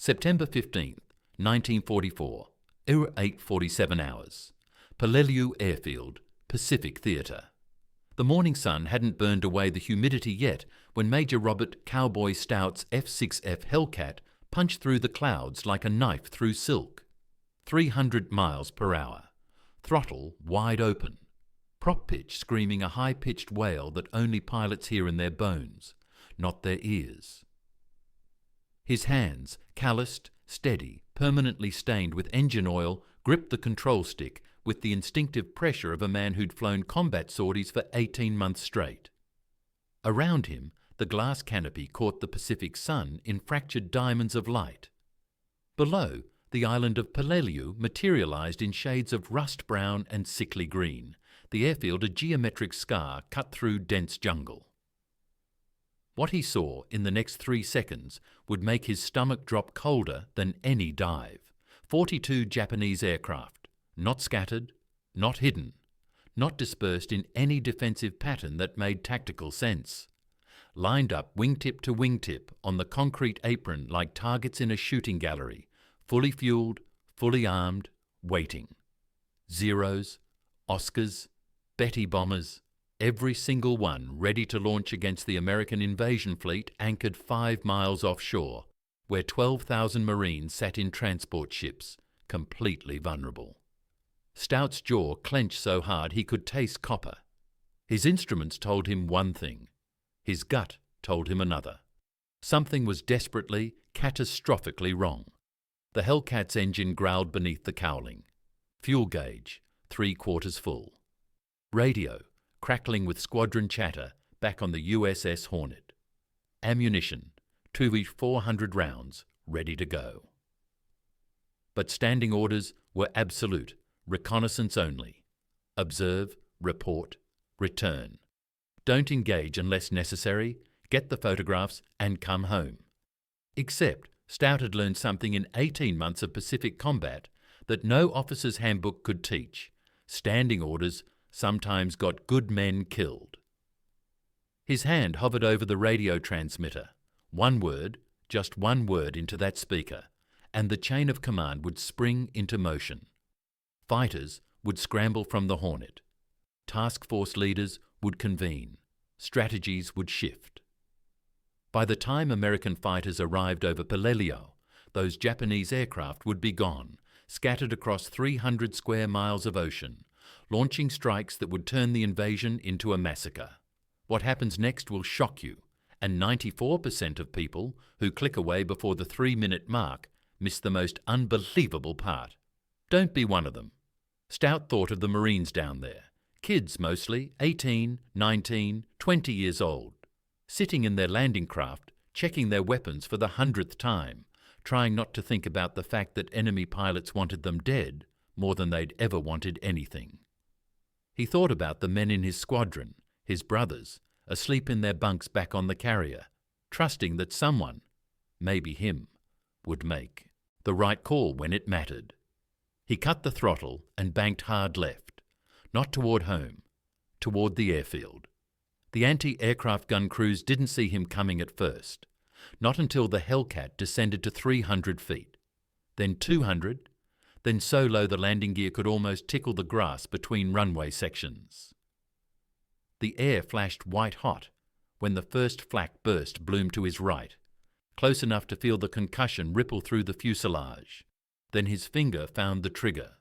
September 15th, 1944, 8:47 hours. Peleliu Airfield, Pacific Theatre. The morning sun hadn't burned away the humidity yet when Major Robert Cowboy Stout's F6F Hellcat punched through the clouds like a knife through silk. 300 miles per hour. Throttle wide open. Prop pitch screaming a high-pitched wail that only pilots hear in their bones, not their ears. His hands, calloused, steady, permanently stained with engine oil, gripped the control stick with the instinctive pressure of a man who'd flown combat sorties for 18 months straight. Around him, the glass canopy caught the Pacific sun in fractured diamonds of light. Below, the island of Peleliu materialized in shades of rust brown and sickly green, the airfield a geometric scar cut through dense jungle. What he saw in the next 3 seconds would make his stomach drop colder than any dive. 42 Japanese aircraft, not scattered, not hidden, not dispersed in any defensive pattern that made tactical sense. Lined up wingtip to wingtip on the concrete apron like targets in a shooting gallery, fully fueled, fully armed, waiting. Zeros, Oscars, Betty bombers, every single one ready to launch against the American invasion fleet anchored 5 miles offshore, where 12,000 Marines sat in transport ships, completely vulnerable. Stout's jaw clenched so hard he could taste copper. His instruments told him one thing. His gut told him another. Something was desperately, catastrophically wrong. The Hellcat's engine growled beneath the cowling. Fuel gauge, 3/4 full. Radio, crackling with squadron chatter, back on the USS Hornet. Ammunition, 2V400 rounds, ready to go. But standing orders were absolute, reconnaissance only. Observe, report, return. Don't engage unless necessary, get the photographs and come home. Except Stout had learned something in 18 months of Pacific combat that no officer's handbook could teach. Standing orders sometimes got good men killed. His hand hovered over the radio transmitter. One word, just one word into that speaker, and the chain of command would spring into motion. Fighters would scramble from the Hornet. Task force leaders would convene. Strategies would shift. By the time American fighters arrived over Peleliu, those Japanese aircraft would be gone, scattered across 300 square miles of ocean, launching strikes that would turn the invasion into a massacre. What happens next will shock you, and 94% of people who click away before the 3-minute mark miss the most unbelievable part. Don't be one of them. Stout thought of the Marines down there. Kids mostly, 18, 19, 20 years old, sitting in their landing craft, checking their weapons for the 100th time, trying not to think about the fact that enemy pilots wanted them dead more than they'd ever wanted anything. He thought about the men in his squadron, his brothers, asleep in their bunks back on the carrier, trusting that someone, maybe him, would make the right call when it mattered. He cut the throttle and banked hard left, not toward home, toward the airfield. The anti-aircraft gun crews didn't see him coming at first, not until the Hellcat descended to 300 feet, then 200, then so low the landing gear could almost tickle the grass between runway sections. The air flashed white-hot when the first flak burst bloomed to his right, close enough to feel the concussion ripple through the fuselage. Then his finger found the trigger.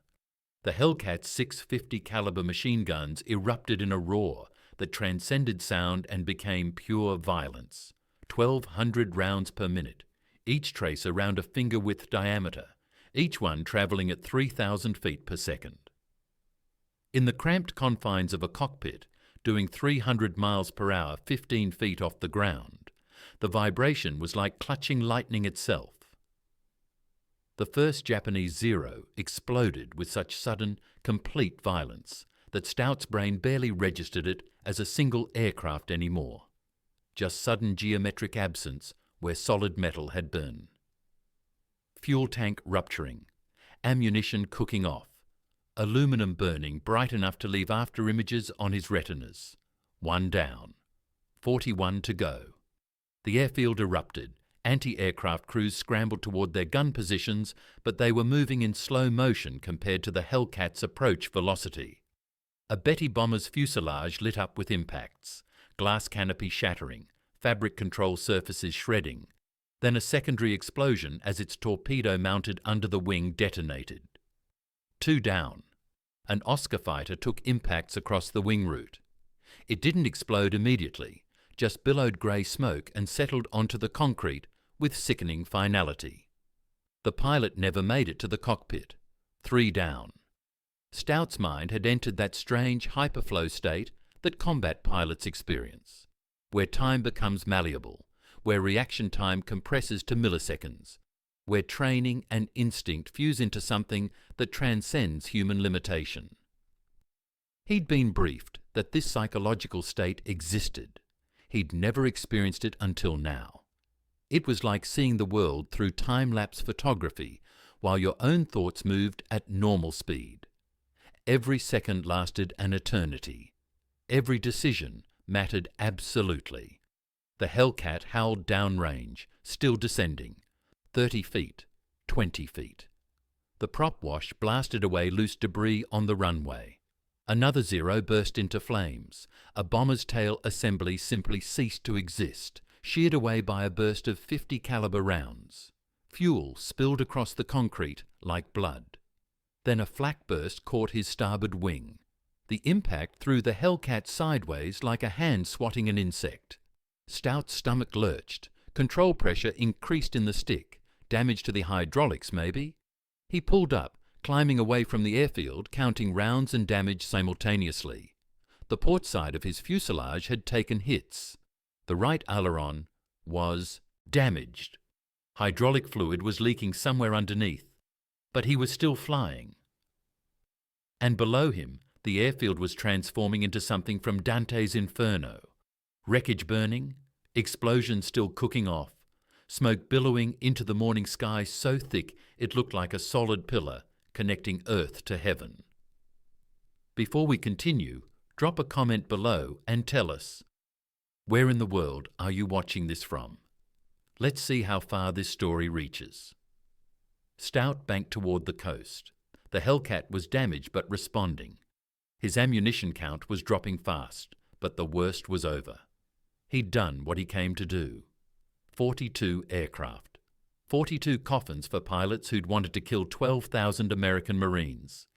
The Hellcat's 650 caliber machine guns erupted in a roar that transcended sound and became pure violence. 1,200 rounds per minute, each trace around a finger-width diameter, each one travelling at 3,000 feet per second. In the cramped confines of a cockpit, doing 300 miles per hour 15 feet off the ground, the vibration was like clutching lightning itself. The first Japanese Zero exploded with such sudden, complete violence that Stout's brain barely registered it as a single aircraft anymore. Just sudden geometric absence where solid metal had been. Fuel tank rupturing, ammunition cooking off, aluminum burning bright enough to leave after images on his retinas. 1 down, 41 to go. The airfield erupted, Anti-aircraft crews scrambled toward their gun positions, but they were moving in slow motion compared to the Hellcat's approach velocity. A Betty bomber's fuselage lit up with impacts, glass canopy shattering, fabric control surfaces shredding, then a secondary explosion as its torpedo mounted under the wing detonated. 2 down. An Oscar fighter took impacts across the wing route. It didn't explode immediately, just billowed grey smoke and settled onto the concrete with sickening finality. The pilot never made it to the cockpit. 3 down. Stout's mind had entered that strange hyperflow state that combat pilots experience, where time becomes malleable, where reaction time compresses to milliseconds, where training and instinct fuse into something that transcends human limitation. He'd been briefed that this psychological state existed. He'd never experienced it until now. It was like seeing the world through time-lapse photography while your own thoughts moved at normal speed. Every second lasted an eternity. Every decision mattered absolutely. The Hellcat howled downrange, still descending. 30 feet, 20 feet. The prop wash blasted away loose debris on the runway. Another Zero burst into flames. A bomber's tail assembly simply ceased to exist, sheared away by a burst of 50 caliber rounds. Fuel spilled across the concrete like blood. Then a flak burst caught his starboard wing. The impact threw the Hellcat sideways like a hand swatting an insect. Stout's stomach lurched. Control pressure increased in the stick. Damage to the hydraulics, maybe? He pulled up, climbing away from the airfield, counting rounds and damage simultaneously. The port side of his fuselage had taken hits. The right aileron was damaged. Hydraulic fluid was leaking somewhere underneath, but he was still flying. And below him, the airfield was transforming into something from Dante's Inferno. Wreckage burning, explosions still cooking off, smoke billowing into the morning sky so thick it looked like a solid pillar connecting earth to heaven. Before we continue, drop a comment below and tell us, where in the world are you watching this from? Let's see how far this story reaches. Stout banked toward the coast. The Hellcat was damaged but responding. His ammunition count was dropping fast, but the worst was over. He'd done what he came to do. 42 aircraft. 42 coffins for pilots who'd wanted to kill 12,000 American Marines.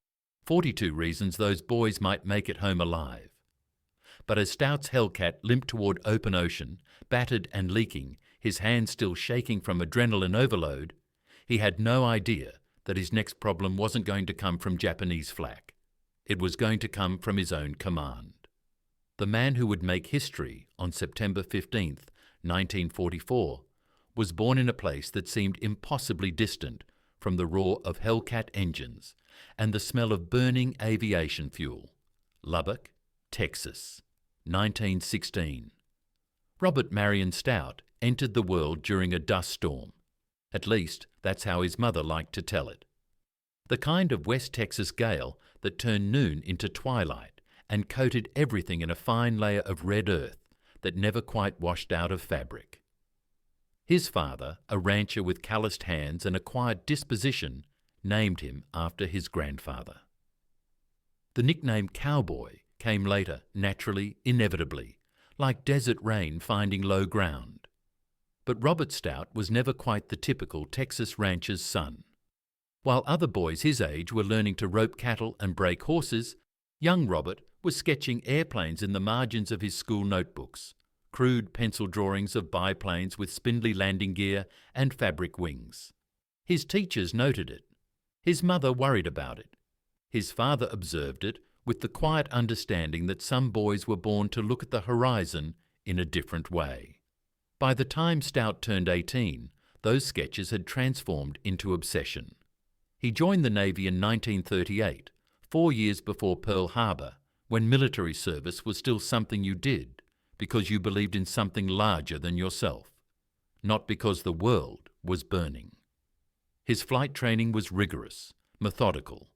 42 reasons those boys might make it home alive. But as Stout's Hellcat limped toward open ocean, battered and leaking, his hands still shaking from adrenaline overload, he had no idea that his next problem wasn't going to come from Japanese flak. It was going to come from his own command. The man who would make history on September 15th, 1944, was born in a place that seemed impossibly distant from the roar of Hellcat engines and the smell of burning aviation fuel. Lubbock, Texas, 1916. Robert Marion Stout entered the world during a dust storm. At least, that's how his mother liked to tell it. The kind of West Texas gale that turned noon into twilight and coated everything in a fine layer of red earth that never quite washed out of fabric. His father, a rancher with calloused hands and a quiet disposition, named him after his grandfather. The nickname Cowboy came later, naturally, inevitably, like desert rain finding low ground. But Robert Stout was never quite the typical Texas rancher's son. While other boys his age were learning to rope cattle and break horses, young Robert was sketching airplanes in the margins of his school notebooks, crude pencil drawings of biplanes with spindly landing gear and fabric wings. His teachers noted it. His mother worried about it. His father observed it with the quiet understanding that some boys were born to look at the horizon in a different way. By the time Stout turned 18, those sketches had transformed into obsession. He joined the Navy in 1938, 4 years before Pearl Harbor, when military service was still something you did because you believed in something larger than yourself, not because the world was burning. His flight training was rigorous, methodical,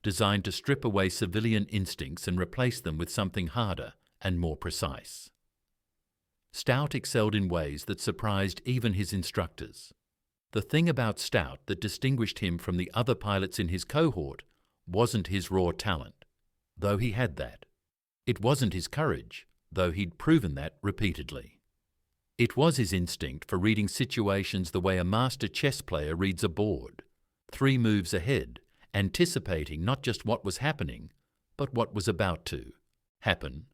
designed to strip away civilian instincts and replace them with something harder and more precise. Stout excelled in ways that surprised even his instructors. The thing about Stout that distinguished him from the other pilots in his cohort wasn't his raw talent, though he had that. It wasn't his courage, though he'd proven that repeatedly. It was his instinct for reading situations the way a master chess player reads a board, 3 moves ahead, anticipating not just what was happening, but what was about to happen.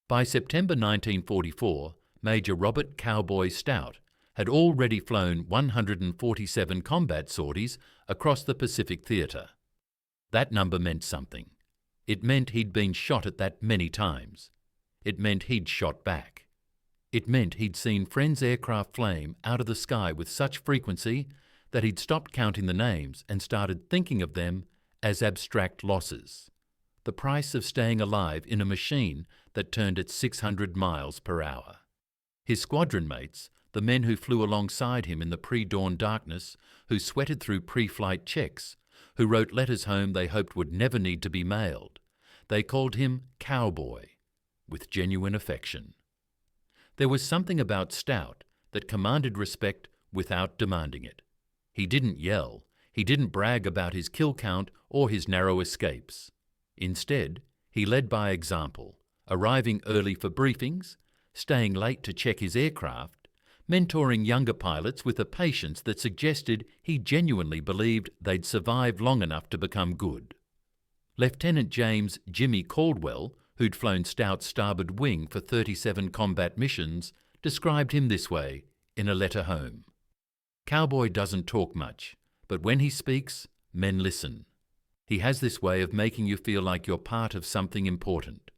By September 1944, Major Robert Cowboy Stout had already flown 147 combat sorties across the Pacific Theatre. That number meant something. It meant he'd been shot at that many times. It meant he'd shot back. It meant he'd seen friends' aircraft flame out of the sky with such frequency that he'd stopped counting the names and started thinking of them as abstract losses. The price of staying alive in a machine that turned at 600 miles per hour. His squadron mates, the men who flew alongside him in the pre-dawn darkness, who sweated through pre-flight checks, who wrote letters home they hoped would never need to be mailed, they called him Cowboy, with genuine affection. There was something about Stout that commanded respect without demanding it. He didn't yell, he didn't brag about his kill count or his narrow escapes. Instead, he led by example, arriving early for briefings, staying late to check his aircraft, mentoring younger pilots with a patience that suggested he genuinely believed they'd survive long enough to become good. Lieutenant James Jimmy Caldwell, who'd flown Stout's starboard wing for 37 combat missions, described him this way in a letter home. Cowboy doesn't talk much, but when he speaks, men listen. He has this way of making you feel like you're part of something important,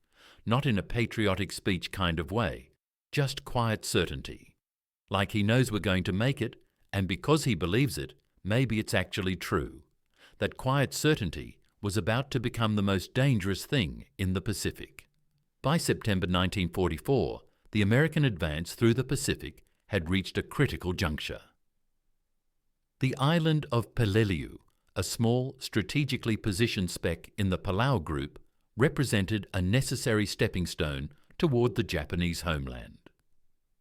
not in a patriotic speech kind of way, just quiet certainty. Like he knows we're going to make it, and because he believes it, maybe it's actually true. That quiet certainty was about to become the most dangerous thing in the Pacific. By September 1944, the American advance through the Pacific had reached a critical juncture. The island of Peleliu, a small, strategically positioned speck in the Palau group, represented a necessary stepping stone toward the Japanese homeland.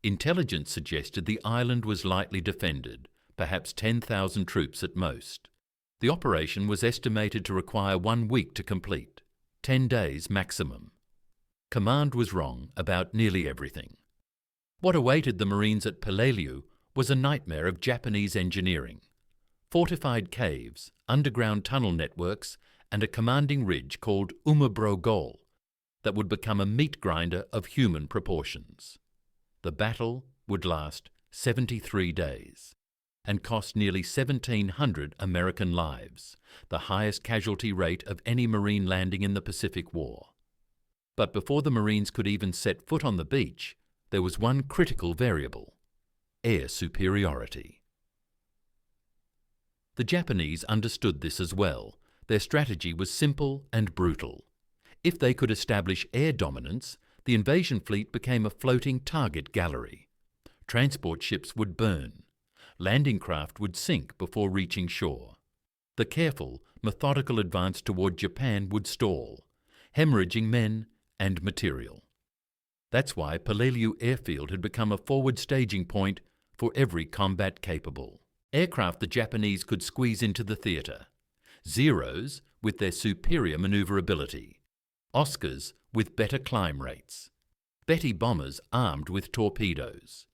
Intelligence suggested the island was lightly defended, perhaps 10,000 troops at most. The operation was estimated to require 1 week to complete, 10 days maximum. Command was wrong about nearly everything. What awaited the Marines at Peleliu was a nightmare of Japanese engineering. Fortified caves, underground tunnel networks, and a commanding ridge called Umabro Gol that would become a meat grinder of human proportions. The battle would last 73 days and cost nearly 1,700 American lives, the highest casualty rate of any Marine landing in the Pacific War. But before the Marines could even set foot on the beach, there was one critical variable: air superiority. The Japanese understood this as well. Their strategy was simple and brutal. If they could establish air dominance, the invasion fleet became a floating target gallery. Transport ships would burn. Landing craft would sink before reaching shore. The careful, methodical advance toward Japan would stall, hemorrhaging men and material. That's why Peleliu Airfield had become a forward staging point for every combat capable. Aircraft the Japanese could squeeze into the theatre. Zeros with their superior maneuverability. Oscars with better climb rates. Betty bombers armed with torpedoes.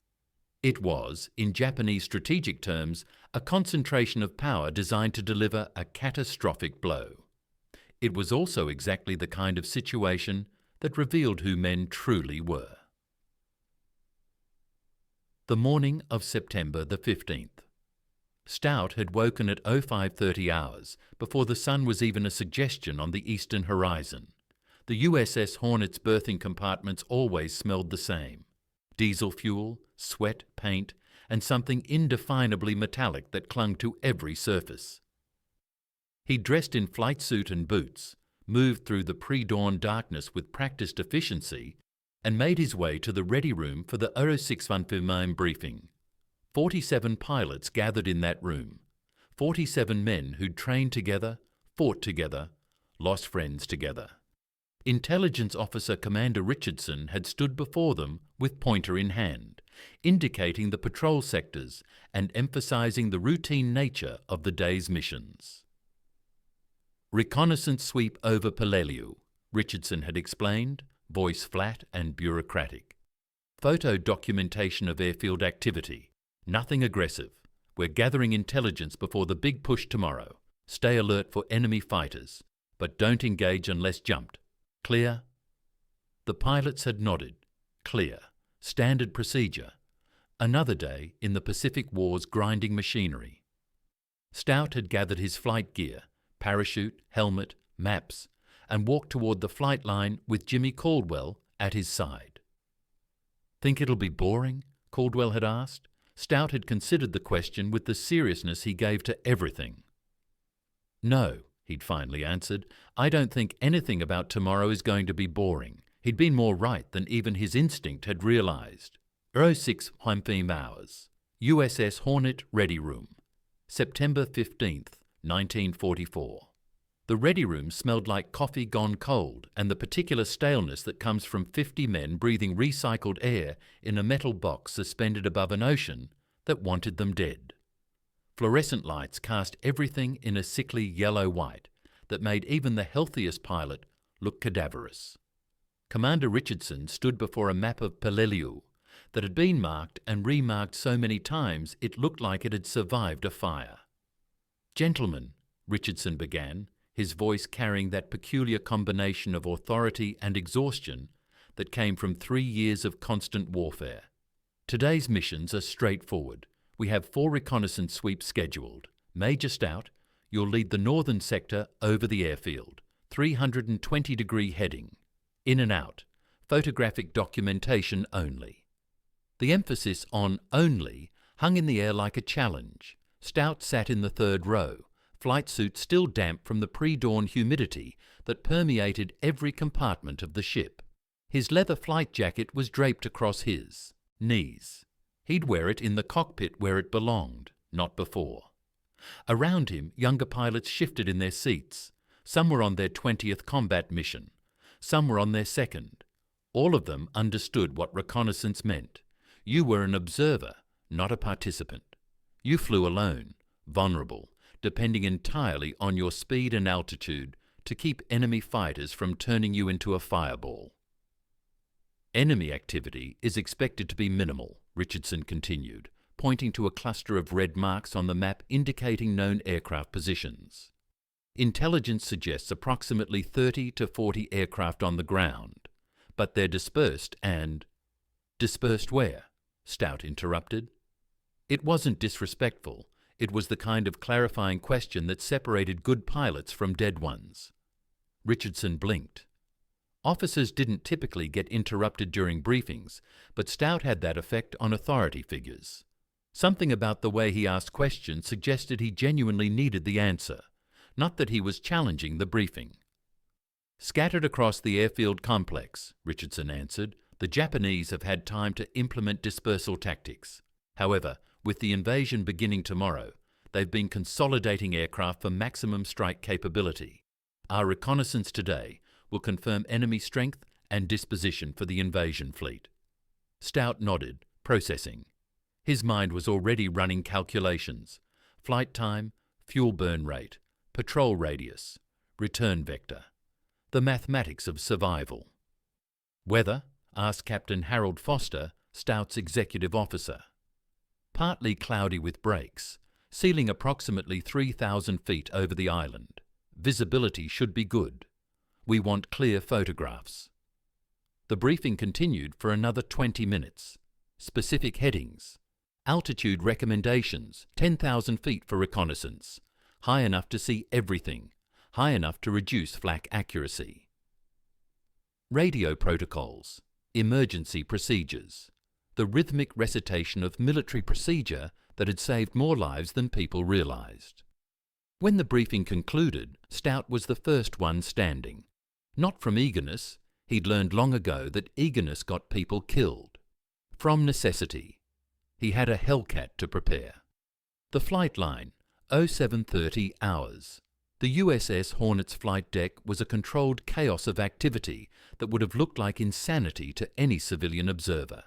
It was, in Japanese strategic terms, a concentration of power designed to deliver a catastrophic blow. It was also exactly the kind of situation that revealed who men truly were. The morning of September the 15th. Stout had woken at 0530 hours, before the sun was even a suggestion on the eastern horizon. The USS Hornet's berthing compartments always smelled the same: diesel fuel, sweat, paint, and something indefinably metallic that clung to every surface. He dressed in flight suit and boots, moved through the pre-dawn darkness with practiced efficiency, and made his way to the ready room for the F6F briefing. 47 pilots gathered in that room, 47 men who'd trained together, fought together, lost friends together. Intelligence Officer Commander Richardson had stood before them with pointer in hand, indicating the patrol sectors and emphasizing the routine nature of the day's missions. Reconnaissance sweep over Peleliu, Richardson had explained, voice flat and bureaucratic. Photo documentation of airfield activity. Nothing aggressive. We're gathering intelligence before the big push tomorrow. Stay alert for enemy fighters, but don't engage unless jumped. Clear? The pilots had nodded. Clear. Standard procedure. Another day in the Pacific War's grinding machinery. Stout had gathered his flight gear, parachute, helmet, maps, and walked toward the flight line with Jimmy Caldwell at his side. "Think it'll be boring?" Caldwell had asked. Stout had considered the question with the seriousness he gave to everything. "No," he'd finally answered. "I don't think anything about tomorrow is going to be boring." He'd been more right than even his instinct had realized. 06 hours. USS Hornet Ready Room. September 15th, 1944. The ready room smelled like coffee gone cold and the particular staleness that comes from 50 men breathing recycled air in a metal box suspended above an ocean that wanted them dead. Fluorescent lights cast everything in a sickly yellow-white that made even the healthiest pilot look cadaverous. Commander Richardson stood before a map of Peleliu that had been marked and remarked so many times it looked like it had survived a fire. "Gentlemen," Richardson began, his voice carrying that peculiar combination of authority and exhaustion that came from 3 years of constant warfare. "Today's missions are straightforward. We have 4 reconnaissance sweeps scheduled. Major Stout, you'll lead the northern sector over the airfield, 320-degree heading. In and out, photographic documentation only." The emphasis on "only" hung in the air like a challenge. Stout sat in the 3rd row, flight suit still damp from the pre-dawn humidity that permeated every compartment of the ship. His leather flight jacket was draped across his knees. He'd wear it in the cockpit where it belonged, not before. Around him, younger pilots shifted in their seats. Some were on their 20th combat mission. Some were on their 2nd. All of them understood what reconnaissance meant. You were an observer, not a participant. You flew alone, vulnerable, depending entirely on your speed and altitude to keep enemy fighters from turning you into a fireball. "Enemy activity is expected to be minimal," Richardson continued, pointing to a cluster of red marks on the map indicating known aircraft positions. "Intelligence suggests approximately 30 to 40 aircraft on the ground, but they're dispersed and—" "Dispersed where?" Stout interrupted. It wasn't disrespectful. It was the kind of clarifying question that separated good pilots from dead ones. Richardson blinked. Officers didn't typically get interrupted during briefings, but Stout had that effect on authority figures. Something about the way he asked questions suggested he genuinely needed the answer, not that he was challenging the briefing. "Scattered across the airfield complex," Richardson answered. "The Japanese have had time to implement dispersal tactics. However, with the invasion beginning tomorrow, they've been consolidating aircraft for maximum strike capability. Our reconnaissance today will confirm enemy strength and disposition for the invasion fleet." Stout nodded, processing. His mind was already running calculations. Flight time, fuel burn rate, patrol radius, return vector. The mathematics of survival. "Weather?" asked Captain Harold Foster, Stout's executive officer. "Partly cloudy with breaks, ceiling approximately 3,000 feet over the island. Visibility should be good. We want clear photographs." The briefing continued for another 20 minutes. Specific headings. Altitude recommendations, 10,000 feet for reconnaissance. High enough to see everything. High enough to reduce flak accuracy. Radio protocols. Emergency procedures. The rhythmic recitation of military procedure that had saved more lives than people realized. When the briefing concluded, Stout was the first one standing. Not from eagerness. He'd learned long ago that eagerness got people killed. From necessity. He had a Hellcat to prepare. The flight line, 0730 hours. The USS Hornet's flight deck was a controlled chaos of activity that would have looked like insanity to any civilian observer.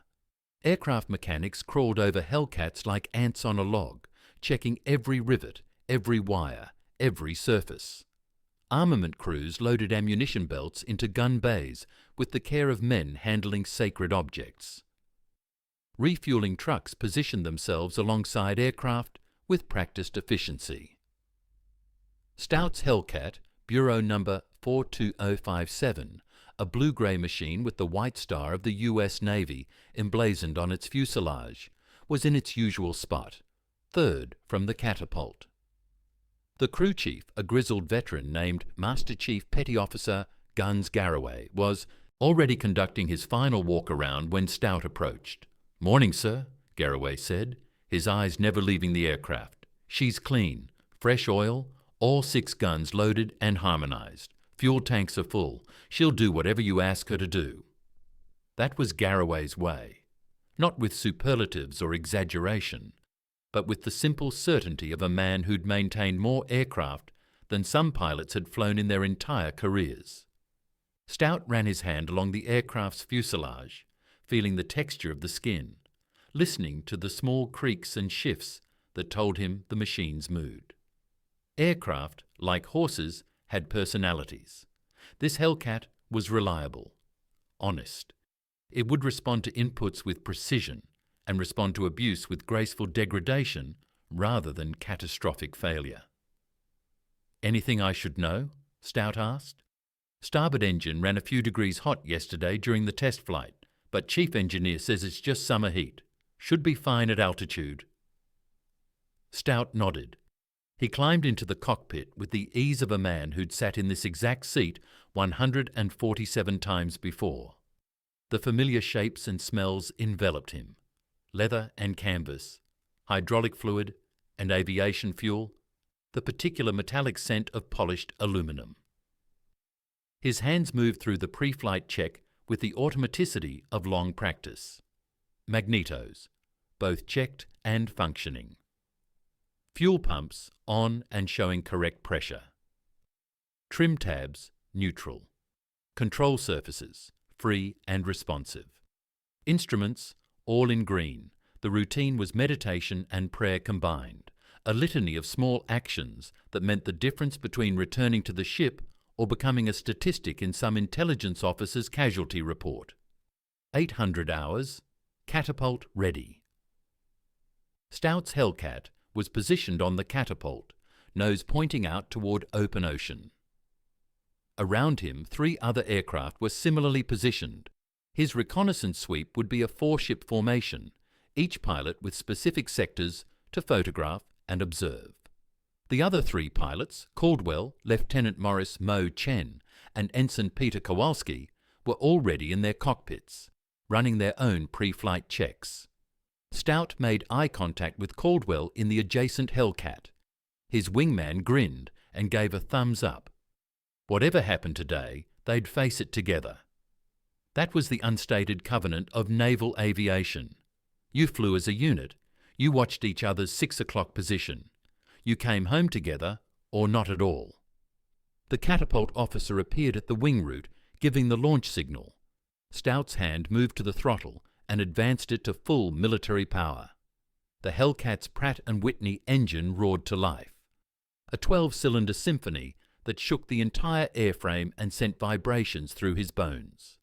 Aircraft mechanics crawled over Hellcats like ants on a log, checking every rivet, every wire, every surface. Armament crews loaded ammunition belts into gun bays with the care of men handling sacred objects. Refueling trucks positioned themselves alongside aircraft with practiced efficiency. Stout's Hellcat, Bureau number 42057, a blue-grey machine with the white star of the US Navy emblazoned on its fuselage, was in its usual spot, third from the catapult. The crew chief, a grizzled veteran named Master Chief Petty Officer Guns Garraway, was already conducting his final walk-around when Stout approached. "Morning, sir," Garraway said, his eyes never leaving the aircraft. "She's clean, fresh oil, all 6 guns loaded and harmonized. Fuel tanks are full. She'll do whatever you ask her to do." That was Garraway's way, not with superlatives or exaggeration, but with the simple certainty of a man who'd maintained more aircraft than some pilots had flown in their entire careers. Stout ran his hand along the aircraft's fuselage, feeling the texture of the skin, listening to the small creaks and shifts that told him the machine's mood. Aircraft, like horses, had personalities. This Hellcat was reliable, honest. It would respond to inputs with precision and respond to abuse with graceful degradation rather than catastrophic failure. "Anything I should know?" Stout asked. "Starboard engine ran a few degrees hot yesterday during the test flight, but chief engineer says it's just summer heat. Should be fine at altitude." Stout nodded. He climbed into the cockpit with the ease of a man who'd sat in this exact seat 147 times before. The familiar shapes and smells enveloped him. Leather and canvas, hydraulic fluid and aviation fuel, the particular metallic scent of polished aluminum. His hands moved through the pre-flight check with the automaticity of long practice. Magnetos, both checked and functioning. Fuel pumps on and showing correct pressure. Trim tabs neutral. Control surfaces free and responsive. Instruments all in green. The routine was meditation and prayer combined, a litany of small actions that meant the difference between returning to the ship or becoming a statistic in some intelligence officer's casualty report. 800 hours, catapult ready. Stout's Hellcat was positioned on the catapult, nose pointing out toward open ocean. Around him, 3 other aircraft were similarly positioned. His reconnaissance sweep would be a 4-ship formation, each pilot with specific sectors to photograph and observe. The other 3 pilots, Caldwell, Lieutenant Morris Mo Chen, and Ensign Peter Kowalski, were already in their cockpits, running their own pre-flight checks. Stout made eye contact with Caldwell in the adjacent Hellcat. His wingman grinned and gave a thumbs up. Whatever happened today, they'd face it together. That was the unstated covenant of naval aviation. You flew as a unit. You watched each other's 6 o'clock position. You came home together, or not at all. The catapult officer appeared at the wing route, giving the launch signal. Stout's hand moved to the throttle and advanced it to full military power. The Hellcat's Pratt & Whitney engine roared to life, a 12-cylinder symphony that shook the entire airframe and sent vibrations through his bones.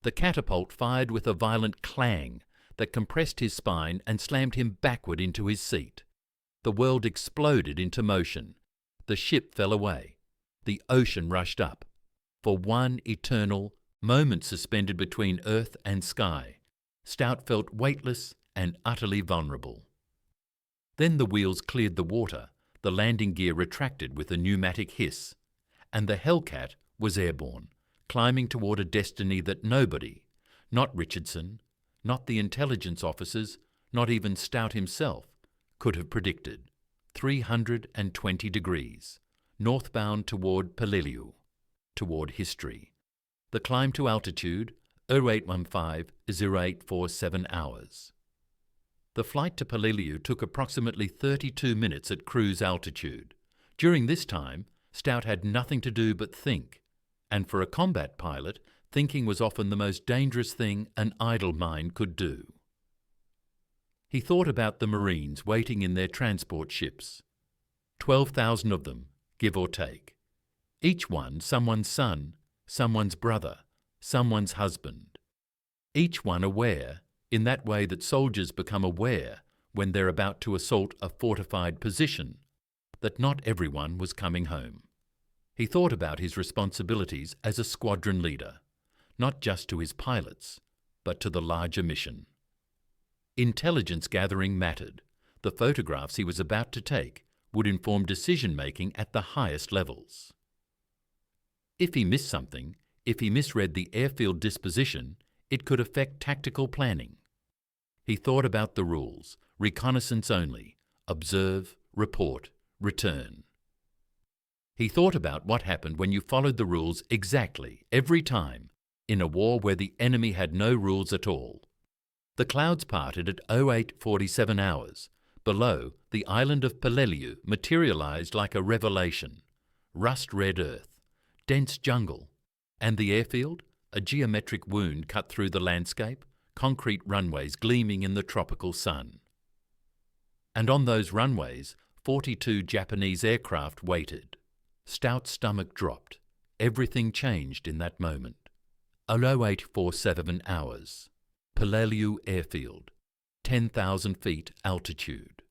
The catapult fired with a violent clang that compressed his spine and slammed him backward into his seat. The world exploded into motion. The ship fell away. The ocean rushed up. For one eternal moment suspended between earth and sky, Stout felt weightless and utterly vulnerable. Then the wheels cleared the water, the landing gear retracted with a pneumatic hiss, and the Hellcat was airborne, climbing toward a destiny that nobody, not Richardson, not the intelligence officers, not even Stout himself, could have predicted. 320 degrees, northbound toward Peleliu, toward history. The climb to altitude, 0815-0847 hours. The flight to Peleliu took approximately 32 minutes at cruise altitude, During this time, Stout had nothing to do but think, and for a combat pilot, thinking was often the most dangerous thing an idle mind could do. He thought about the Marines waiting in their transport ships. 12,000 of them, give or take. Each one someone's son, someone's brother, someone's husband. Each one aware, in that way that soldiers become aware when they're about to assault a fortified position, that not everyone was coming home. He thought about his responsibilities as a squadron leader, not just to his pilots, but to the larger mission. Intelligence gathering mattered. The photographs he was about to take would inform decision-making at the highest levels. If he missed something, if he misread the airfield disposition, it could affect tactical planning. He thought about the rules: reconnaissance only, observe, report, return. He thought about what happened when you followed the rules exactly, every time, in a war where the enemy had no rules at all. The clouds parted at 08:47 hours. Below, the island of Peleliu materialized like a revelation. Rust-red earth, dense jungle, and the airfield, a geometric wound cut through the landscape, concrete runways gleaming in the tropical sun. And on those runways, 42 Japanese aircraft waited. Stout's stomach dropped. Everything changed in that moment. 08:47 hours. Peleliu Airfield, 10,000 feet altitude.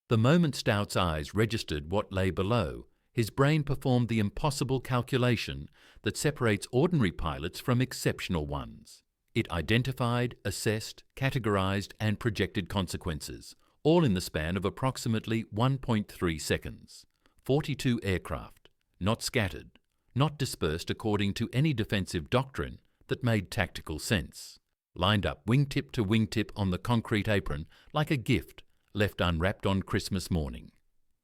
The moment Stout's eyes registered what lay below, his brain performed the impossible calculation that separates ordinary pilots from exceptional ones. It identified, assessed, categorized, and projected consequences, all in the span of approximately 1.3 seconds. 42 aircraft, not scattered, not dispersed according to any defensive doctrine that made tactical sense, lined up wingtip to wingtip on the concrete apron like a gift left unwrapped on Christmas morning.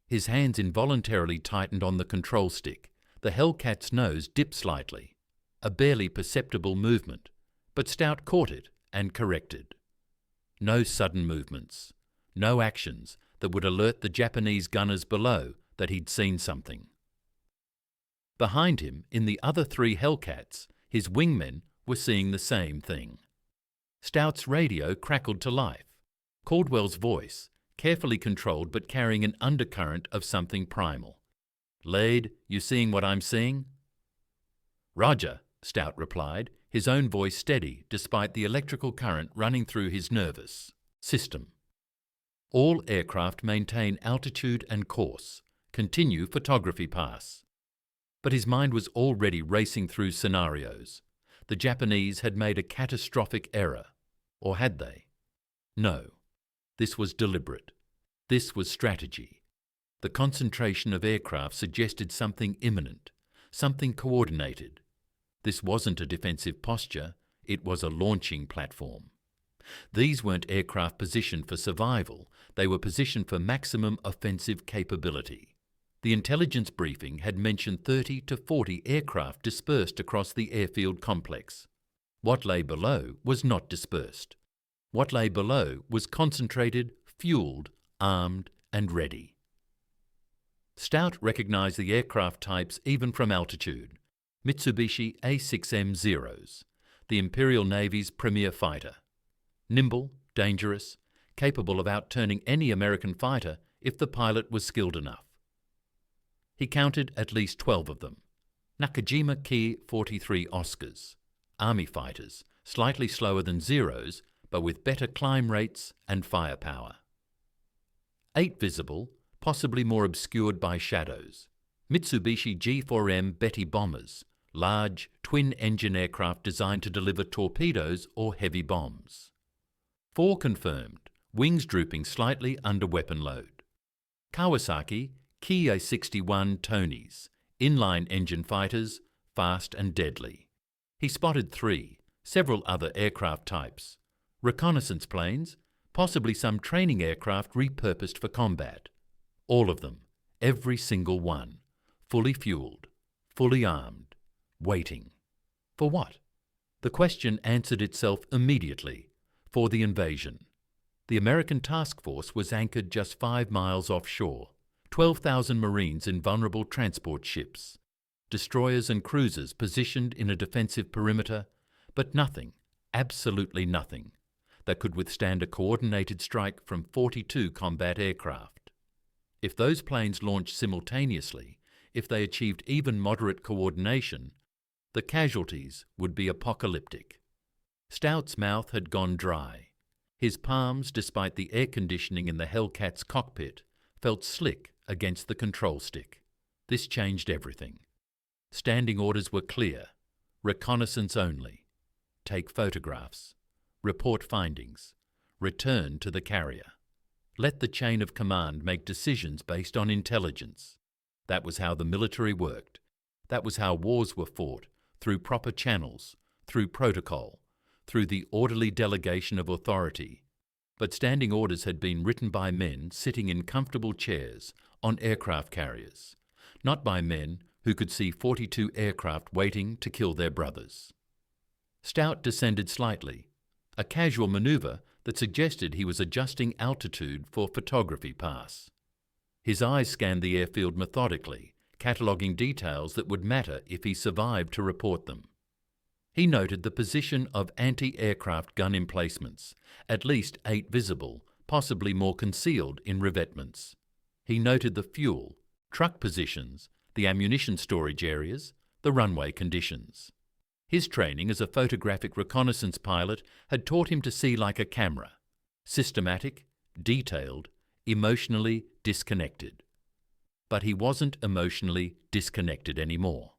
His hands involuntarily tightened on the control stick. The Hellcat's nose dipped slightly, a barely perceptible movement, but Stout caught it and corrected. No sudden movements, no actions that would alert the Japanese gunners below that he'd seen something. Behind him, in the other 3 Hellcats, his wingmen were seeing the same thing. Stout's radio crackled to life. Caldwell's voice, carefully controlled but carrying an undercurrent of something primal. "Lade, you seeing what I'm seeing?" "Roger," Stout replied, his own voice steady despite the electrical current running through his nervous system. "All aircraft maintain altitude and course. Continue photography pass." But his mind was already racing through scenarios. The Japanese had made a catastrophic error. Or had they? No. This was deliberate. This was strategy. The concentration of aircraft suggested something imminent, something coordinated. This wasn't a defensive posture, it was a launching platform. These weren't aircraft positioned for survival, they were positioned for maximum offensive capability. The intelligence briefing had mentioned 30 to 40 aircraft dispersed across the airfield complex. What lay below was not dispersed. What lay below was concentrated, fueled, armed, and ready. Stout recognized the aircraft types even from altitude. Mitsubishi A6M-0s, the Imperial Navy's premier fighter. Nimble, dangerous, capable of outturning any American fighter if the pilot was skilled enough. He counted at least 12 of them. Nakajima Ki-43 Oscars, Army fighters, slightly slower than Zeros, but with better climb rates and firepower. 8 visible, possibly more obscured by shadows. Mitsubishi G4M Betty bombers, large, twin-engine aircraft designed to deliver torpedoes or heavy bombs. 4 confirmed, wings drooping slightly under weapon load. Kawasaki Ki-61 Tonys, inline engine fighters, fast and deadly. He spotted 3, several other aircraft types. Reconnaissance planes, possibly some training aircraft repurposed for combat. All of them, every single one, fully fueled, fully armed, waiting. For what? The question answered itself immediately. For the invasion. The American task force was anchored just 5 miles offshore. 12,000 Marines in vulnerable transport ships, destroyers and cruisers positioned in a defensive perimeter, but nothing, absolutely nothing, that could withstand a coordinated strike from 42 combat aircraft. If those planes launched simultaneously, if they achieved even moderate coordination, the casualties would be apocalyptic. Stout's mouth had gone dry. His palms, despite the air conditioning in the Hellcat's cockpit, felt slick against the control stick. This changed everything. Standing orders were clear. Reconnaissance only. Take photographs. Report findings. Return to the carrier. Let the chain of command make decisions based on intelligence. That was how the military worked. That was how wars were fought, through proper channels, through protocol, through the orderly delegation of authority. But standing orders had been written by men sitting in comfortable chairs on aircraft carriers, not by men who could see 42 aircraft waiting to kill their brothers. Stout descended slightly, a casual maneuver that suggested he was adjusting altitude for photography pass. His eyes scanned the airfield methodically, cataloguing details that would matter if he survived to report them. He noted the position of anti-aircraft gun emplacements, at least 8 visible, possibly more concealed in revetments. He noted the fuel, truck positions, the ammunition storage areas, the runway conditions. His training as a photographic reconnaissance pilot had taught him to see like a camera, systematic, detailed, emotionally disconnected. But he wasn't emotionally disconnected anymore.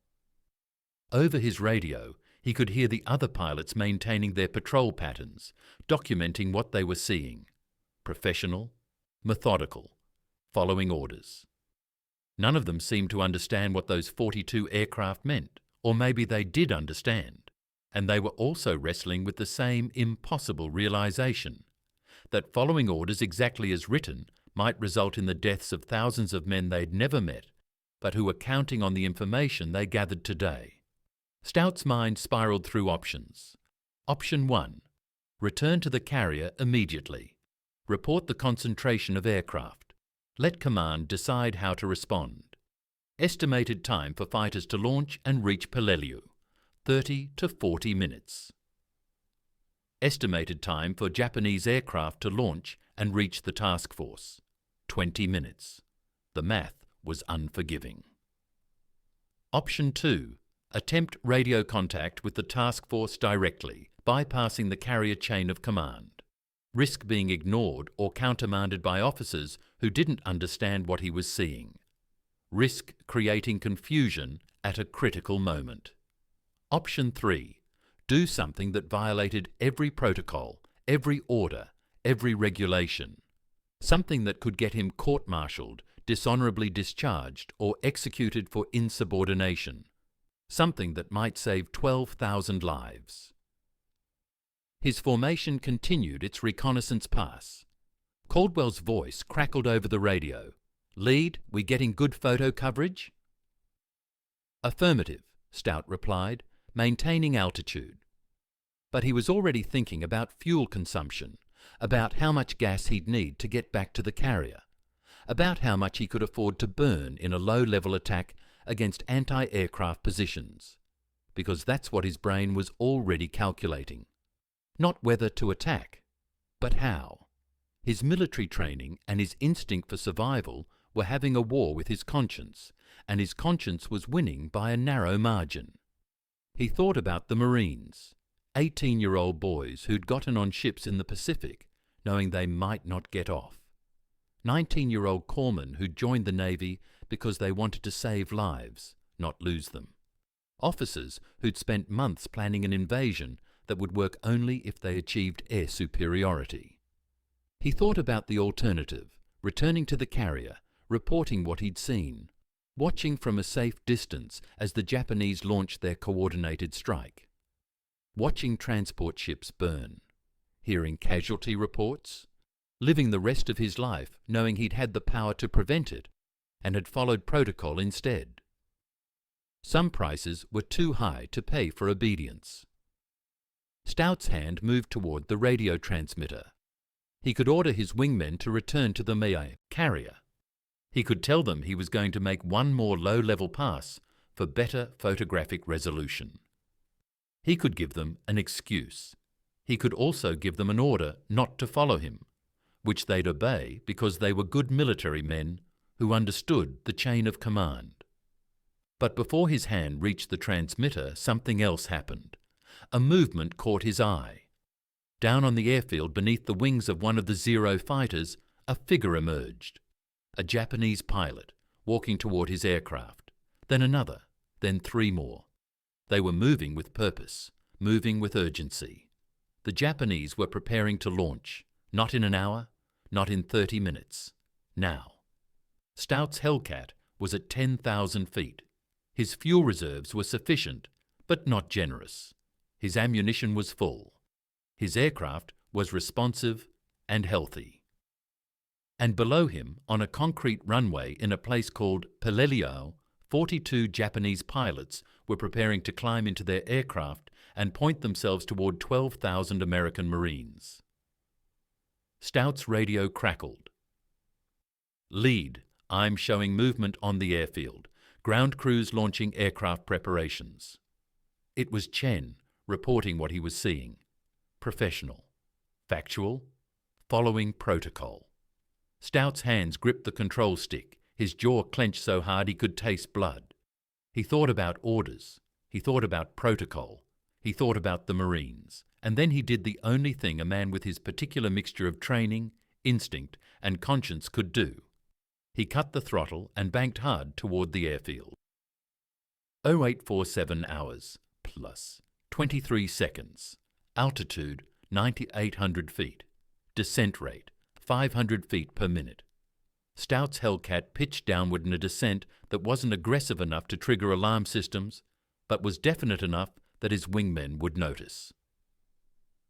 Over his radio, he could hear the other pilots maintaining their patrol patterns, documenting what they were seeing. Professional, methodical, following orders. None of them seemed to understand what those 42 aircraft meant, or maybe they did understand, and they were also wrestling with the same impossible realization, that following orders exactly as written might result in the deaths of thousands of men they'd never met, but who were counting on the information they gathered today. Stout's mind spiraled through options. Option 1. Return to the carrier immediately. Report the concentration of aircraft. Let command decide how to respond. Estimated time for fighters to launch and reach Peleliu, 30 to 40 minutes. Estimated time for Japanese aircraft to launch and reach the task force, 20 minutes. The math was unforgiving. Option 2. Attempt radio contact with the task force directly, bypassing the carrier chain of command. Risk being ignored or countermanded by officers who didn't understand what he was seeing. Risk creating confusion at a critical moment. Option 3. Do something that violated every protocol, every order, every regulation. Something that could get him court-martialed, dishonorably discharged, or executed for insubordination. Something that might save 12,000 lives. His formation continued its reconnaissance pass. Caldwell's voice crackled over the radio. "Lead, we getting good photo coverage?" "Affirmative," Stout replied, maintaining altitude. But he was already thinking about fuel consumption, about how much gas he'd need to get back to the carrier, about how much he could afford to burn in a low-level attack against anti-aircraft positions, because that's what his brain was already calculating. Not whether to attack, but how. His military training and his instinct for survival were having a war with his conscience, and his conscience was winning by a narrow margin. He thought about the Marines, 18-year-old boys who'd gotten on ships in the Pacific, knowing they might not get off. 19-year-old corpsmen who'd joined the Navy because they wanted to save lives, not lose them. Officers who'd spent months planning an invasion that would work only if they achieved air superiority. He thought about the alternative, returning to the carrier, reporting what he'd seen, watching from a safe distance as the Japanese launched their coordinated strike, watching transport ships burn, hearing casualty reports, living the rest of his life knowing he'd had the power to prevent it and had followed protocol instead. Some prices were too high to pay for obedience. Stout's hand moved toward the radio transmitter. He could order his wingmen to return to the carrier. He could tell them he was going to make one more low-level pass for better photographic resolution. He could give them an excuse. He could also give them an order not to follow him, which they'd obey because they were good military men who understood the chain of command. But before his hand reached the transmitter, something else happened. A movement caught his eye. Down on the airfield beneath the wings of one of the Zero fighters, a figure emerged. A Japanese pilot walking toward his aircraft, then another, then three more. They were moving with purpose, moving with urgency. The Japanese were preparing to launch, not in an hour, not in 30 minutes. Now. Stout's Hellcat was at 10,000 feet. His fuel reserves were sufficient, but not generous. His ammunition was full. His aircraft was responsive and healthy. And below him, on a concrete runway in a place called Peleliu, 42 Japanese pilots were preparing to climb into their aircraft and point themselves toward 12,000 American Marines. Stout's radio crackled. "Lead, I'm showing movement on the airfield. Ground crews launching aircraft preparations." It was Chen reporting what he was seeing. Professional, factual, following protocol. Stout's hands gripped the control stick, his jaw clenched so hard he could taste blood. He thought about orders, he thought about protocol, he thought about the Marines, and then he did the only thing a man with his particular mixture of training, instinct, and conscience could do. He cut the throttle and banked hard toward the airfield. 0847 hours, plus 23 seconds. Altitude 9,800 feet. Descent rate 500 feet per minute. Stout's Hellcat pitched downward in a descent that wasn't aggressive enough to trigger alarm systems, but was definite enough that his wingmen would notice.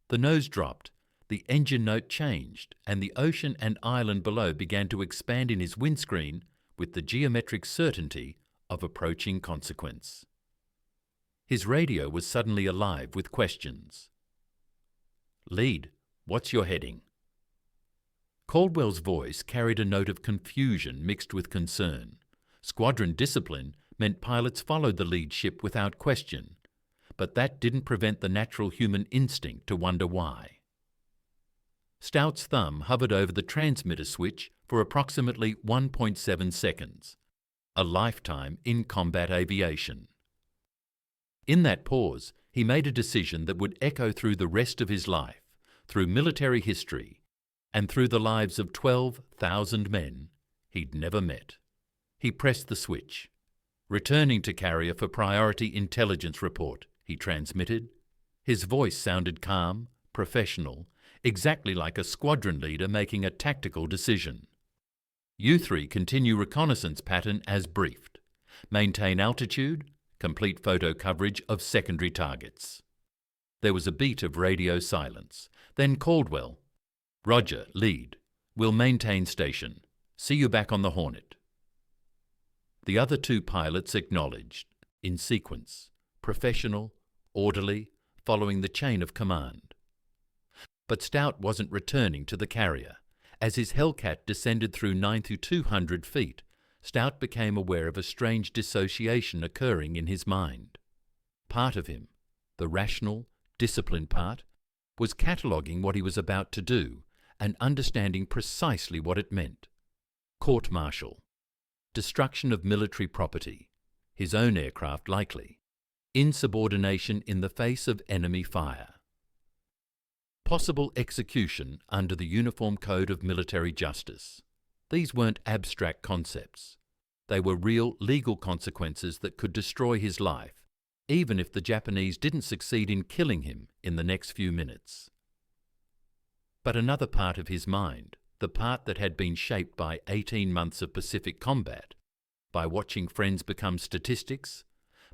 The nose dropped, the engine note changed, and the ocean and island below began to expand in his windscreen with the geometric certainty of approaching consequence. His radio was suddenly alive with questions. "Lead, what's your heading?" Caldwell's voice carried a note of confusion mixed with concern. Squadron discipline meant pilots followed the lead ship without question, but that didn't prevent the natural human instinct to wonder why. Stout's thumb hovered over the transmitter switch for approximately 1.7 seconds, a lifetime in combat aviation. In that pause, he made a decision that would echo through the rest of his life, through military history, and through the lives of 12,000 men he'd never met. He pressed the switch. "Returning to carrier for priority intelligence report," he transmitted. His voice sounded calm, professional, exactly like a squadron leader making a tactical decision. "You three continue reconnaissance pattern as briefed. Maintain altitude, complete photo coverage of secondary targets." There was a beat of radio silence. Then Caldwell, "Roger, lead. We'll maintain station. See you back on the Hornet." The other two pilots acknowledged, in sequence, professional, orderly, following the chain of command. But Stout wasn't returning to the carrier. As his Hellcat descended through 9,200 feet, Stout became aware of a strange dissociation occurring in his mind. Part of him, the rational, disciplined part, was cataloguing what he was about to do and understanding precisely what it meant. Court-martial, destruction of military property, his own aircraft likely, insubordination in the face of enemy fire. Possible execution under the Uniform Code of Military Justice. These weren't abstract concepts. They were real legal consequences that could destroy his life, even if the Japanese didn't succeed in killing him in the next few minutes. But another part of his mind, the part that had been shaped by 18 months of Pacific combat, by watching friends become statistics,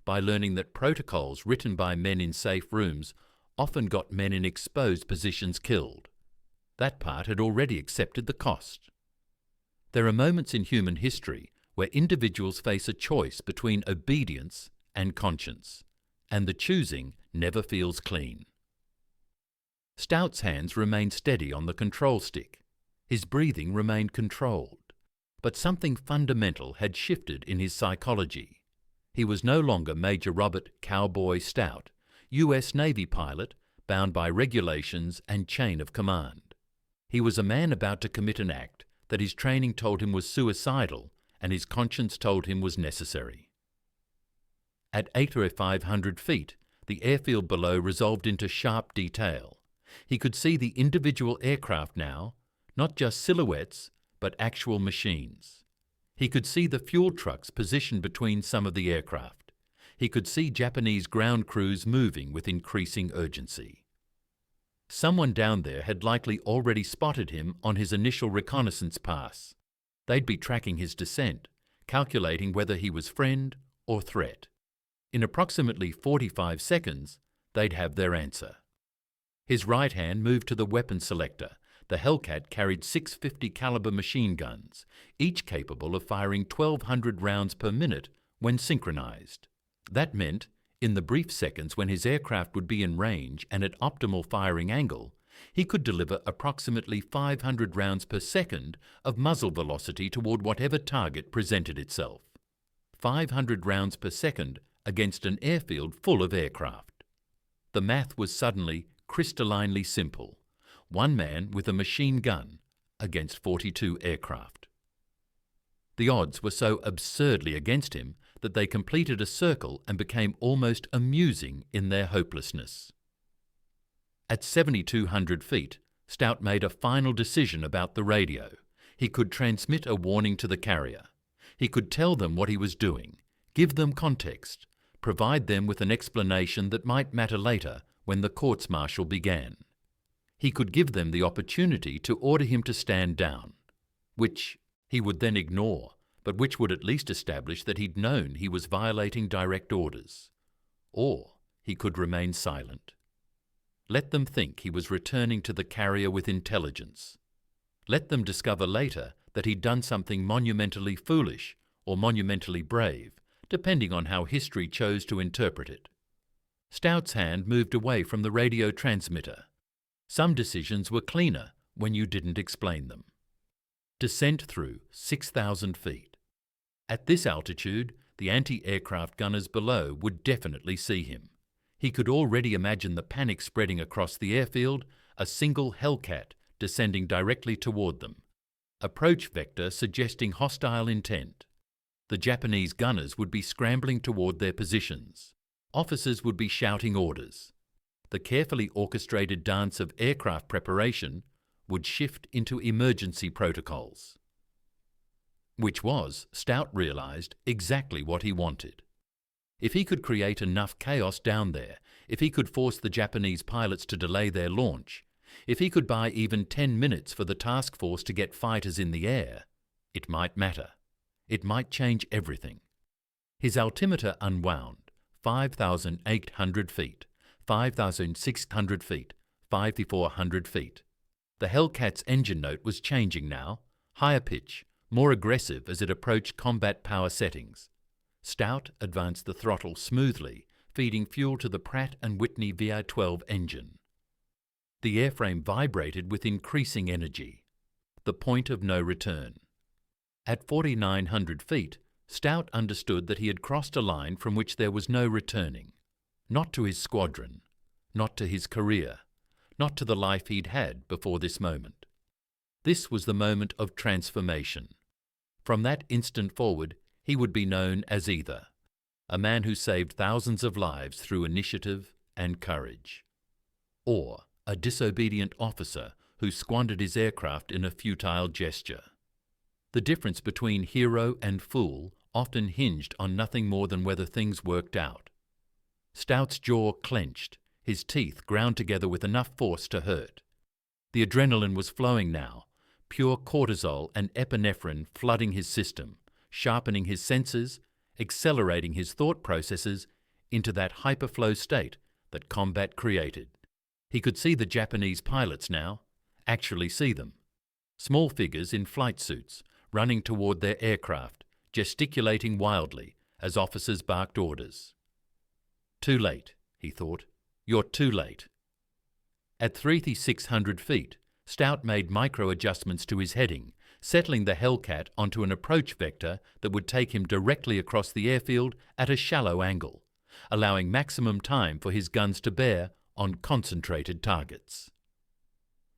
by learning that protocols written by men in safe rooms often got men in exposed positions killed. That part had already accepted the cost. There are moments in human history where individuals face a choice between obedience and conscience, and the choosing never feels clean. Stout's hands remained steady on the control stick. His breathing remained controlled. But something fundamental had shifted in his psychology. He was no longer Major Robert Cowboy Stout, U.S. Navy pilot, bound by regulations and chain of command. He was a man about to commit an act that his training told him was suicidal and his conscience told him was necessary. At 8 or 500 feet, the airfield below resolved into sharp detail. He could see the individual aircraft now, not just silhouettes, but actual machines. He could see the fuel trucks positioned between some of the aircraft. He could see Japanese ground crews moving with increasing urgency. Someone down there had likely already spotted him on his initial reconnaissance pass. They'd be tracking his descent, calculating whether he was friend or threat. In approximately 45 seconds, they'd have their answer. His right hand moved to the weapon selector. The Hellcat carried 650 caliber machine guns, each capable of firing 1,200 rounds per minute when synchronized. That meant, in the brief seconds when his aircraft would be in range and at optimal firing angle, he could deliver approximately 500 rounds per second of muzzle velocity toward whatever target presented itself. 500 rounds per second against an airfield full of aircraft. The math was suddenly crystallinely simple. One man with a machine gun against 42 aircraft. The odds were so absurdly against him that they completed a circle and became almost amusing in their hopelessness. At 7,200 feet, Stout made a final decision about the radio. He could transmit a warning to the carrier. He could tell them what he was doing, give them context, provide them with an explanation that might matter later when the courts-martial began. He could give them the opportunity to order him to stand down, which he would then ignore, but which would at least establish that he'd known he was violating direct orders. Or he could remain silent. Let them think he was returning to the carrier with intelligence. Let them discover later that he'd done something monumentally foolish or monumentally brave, depending on how history chose to interpret it. Stout's hand moved away from the radio transmitter. Some decisions were cleaner when you didn't explain them. Descent through 6,000 feet. At this altitude, the anti-aircraft gunners below would definitely see him. He could already imagine the panic spreading across the airfield, a single Hellcat descending directly toward them. Approach vector suggesting hostile intent. The Japanese gunners would be scrambling toward their positions. Officers would be shouting orders. The carefully orchestrated dance of aircraft preparation would shift into emergency protocols. Which was, Stout realized, exactly what he wanted. If he could create enough chaos down there, if he could force the Japanese pilots to delay their launch, if he could buy even 10 minutes for the task force to get fighters in the air, it might matter. It might change everything. His altimeter unwound, 5,800 feet. 5,600 feet, 5,400 feet. The Hellcat's engine note was changing now, higher pitch, more aggressive as it approached combat power settings. Stout advanced the throttle smoothly, feeding fuel to the Pratt & Whitney VI-12 engine. The airframe vibrated with increasing energy. The point of no return. At 4,900 feet, Stout understood that he had crossed a line from which there was no returning. Not to his squadron, not to his career, not to the life he'd had before this moment. This was the moment of transformation. From that instant forward, he would be known as either a man who saved thousands of lives through initiative and courage, or a disobedient officer who squandered his aircraft in a futile gesture. The difference between hero and fool often hinged on nothing more than whether things worked out. Stout's jaw clenched, his teeth ground together with enough force to hurt. The adrenaline was flowing now, pure cortisol and epinephrine flooding his system, sharpening his senses, accelerating his thought processes into that hyperflow state that combat created. He could see the Japanese pilots now, actually see them. Small figures in flight suits, running toward their aircraft, gesticulating wildly as officers barked orders. Too late, he thought. You're too late. At 3,600 feet, Stout made micro-adjustments to his heading, settling the Hellcat onto an approach vector that would take him directly across the airfield at a shallow angle, allowing maximum time for his guns to bear on concentrated targets.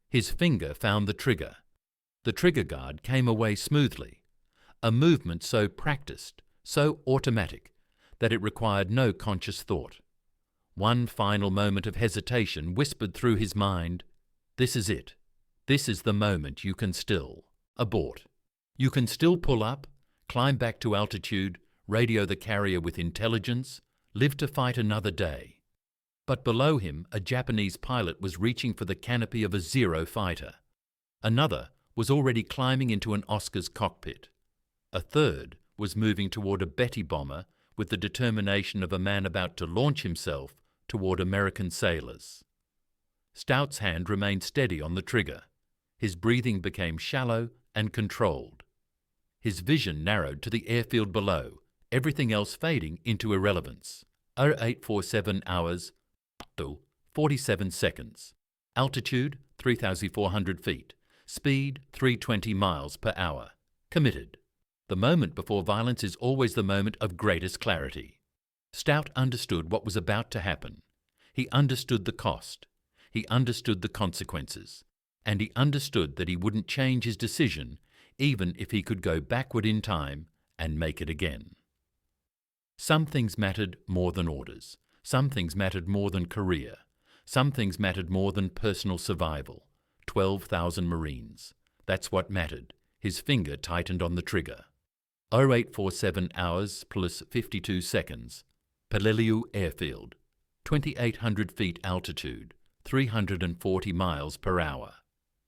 His finger found the trigger. The trigger guard came away smoothly, a movement so practiced, so automatic, that it required no conscious thought. One final moment of hesitation whispered through his mind, "This is it. This is the moment you can still abort. You can still pull up, climb back to altitude, radio the carrier with intelligence, live to fight another day." But below him, a Japanese pilot was reaching for the canopy of a Zero fighter. Another was already climbing into an Oscar's cockpit. A third was moving toward a Betty bomber with the determination of a man about to launch himself toward American sailors. Stout's hand remained steady on the trigger. His breathing became shallow and controlled. His vision narrowed to the airfield below, everything else fading into irrelevance. 0847 hours, 47 seconds. Altitude, 3,400 feet. Speed, 320 miles per hour. Committed. The moment before violence is always the moment of greatest clarity. Stout understood what was about to happen. He understood the cost. He understood the consequences. And he understood that he wouldn't change his decision even if he could go backward in time and make it again. Some things mattered more than orders. Some things mattered more than career. Some things mattered more than personal survival. 12,000 Marines. That's what mattered. His finger tightened on the trigger. 0847 hours plus 52 seconds. Peleliu Airfield. 2,800 feet altitude. 340 miles per hour.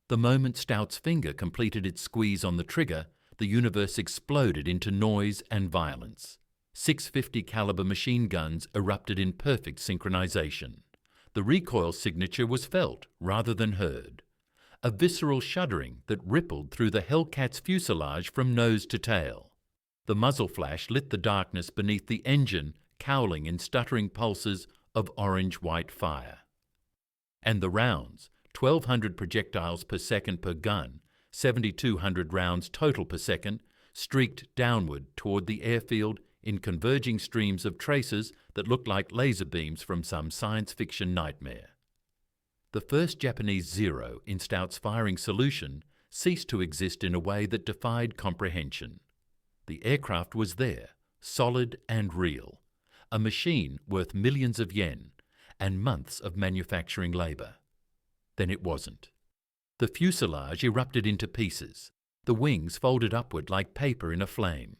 The moment Stout's finger completed its squeeze on the trigger, the universe exploded into noise and violence. 650 caliber machine guns erupted in perfect synchronization. The recoil signature was felt rather than heard. A visceral shuddering that rippled through the Hellcat's fuselage from nose to tail. The muzzle flash lit the darkness beneath the engine, cowling in stuttering pulses of orange-white fire. And the rounds, 1,200 projectiles per second per gun, 7,200 rounds total per second, streaked downward toward the airfield in converging streams of traces that looked like laser beams from some science fiction nightmare. The first Japanese Zero in Stout's firing solution ceased to exist in a way that defied comprehension. The aircraft was there, solid and real, a machine worth millions of yen and months of manufacturing labor. Then it wasn't. The fuselage erupted into pieces. The wings folded upward like paper in a flame.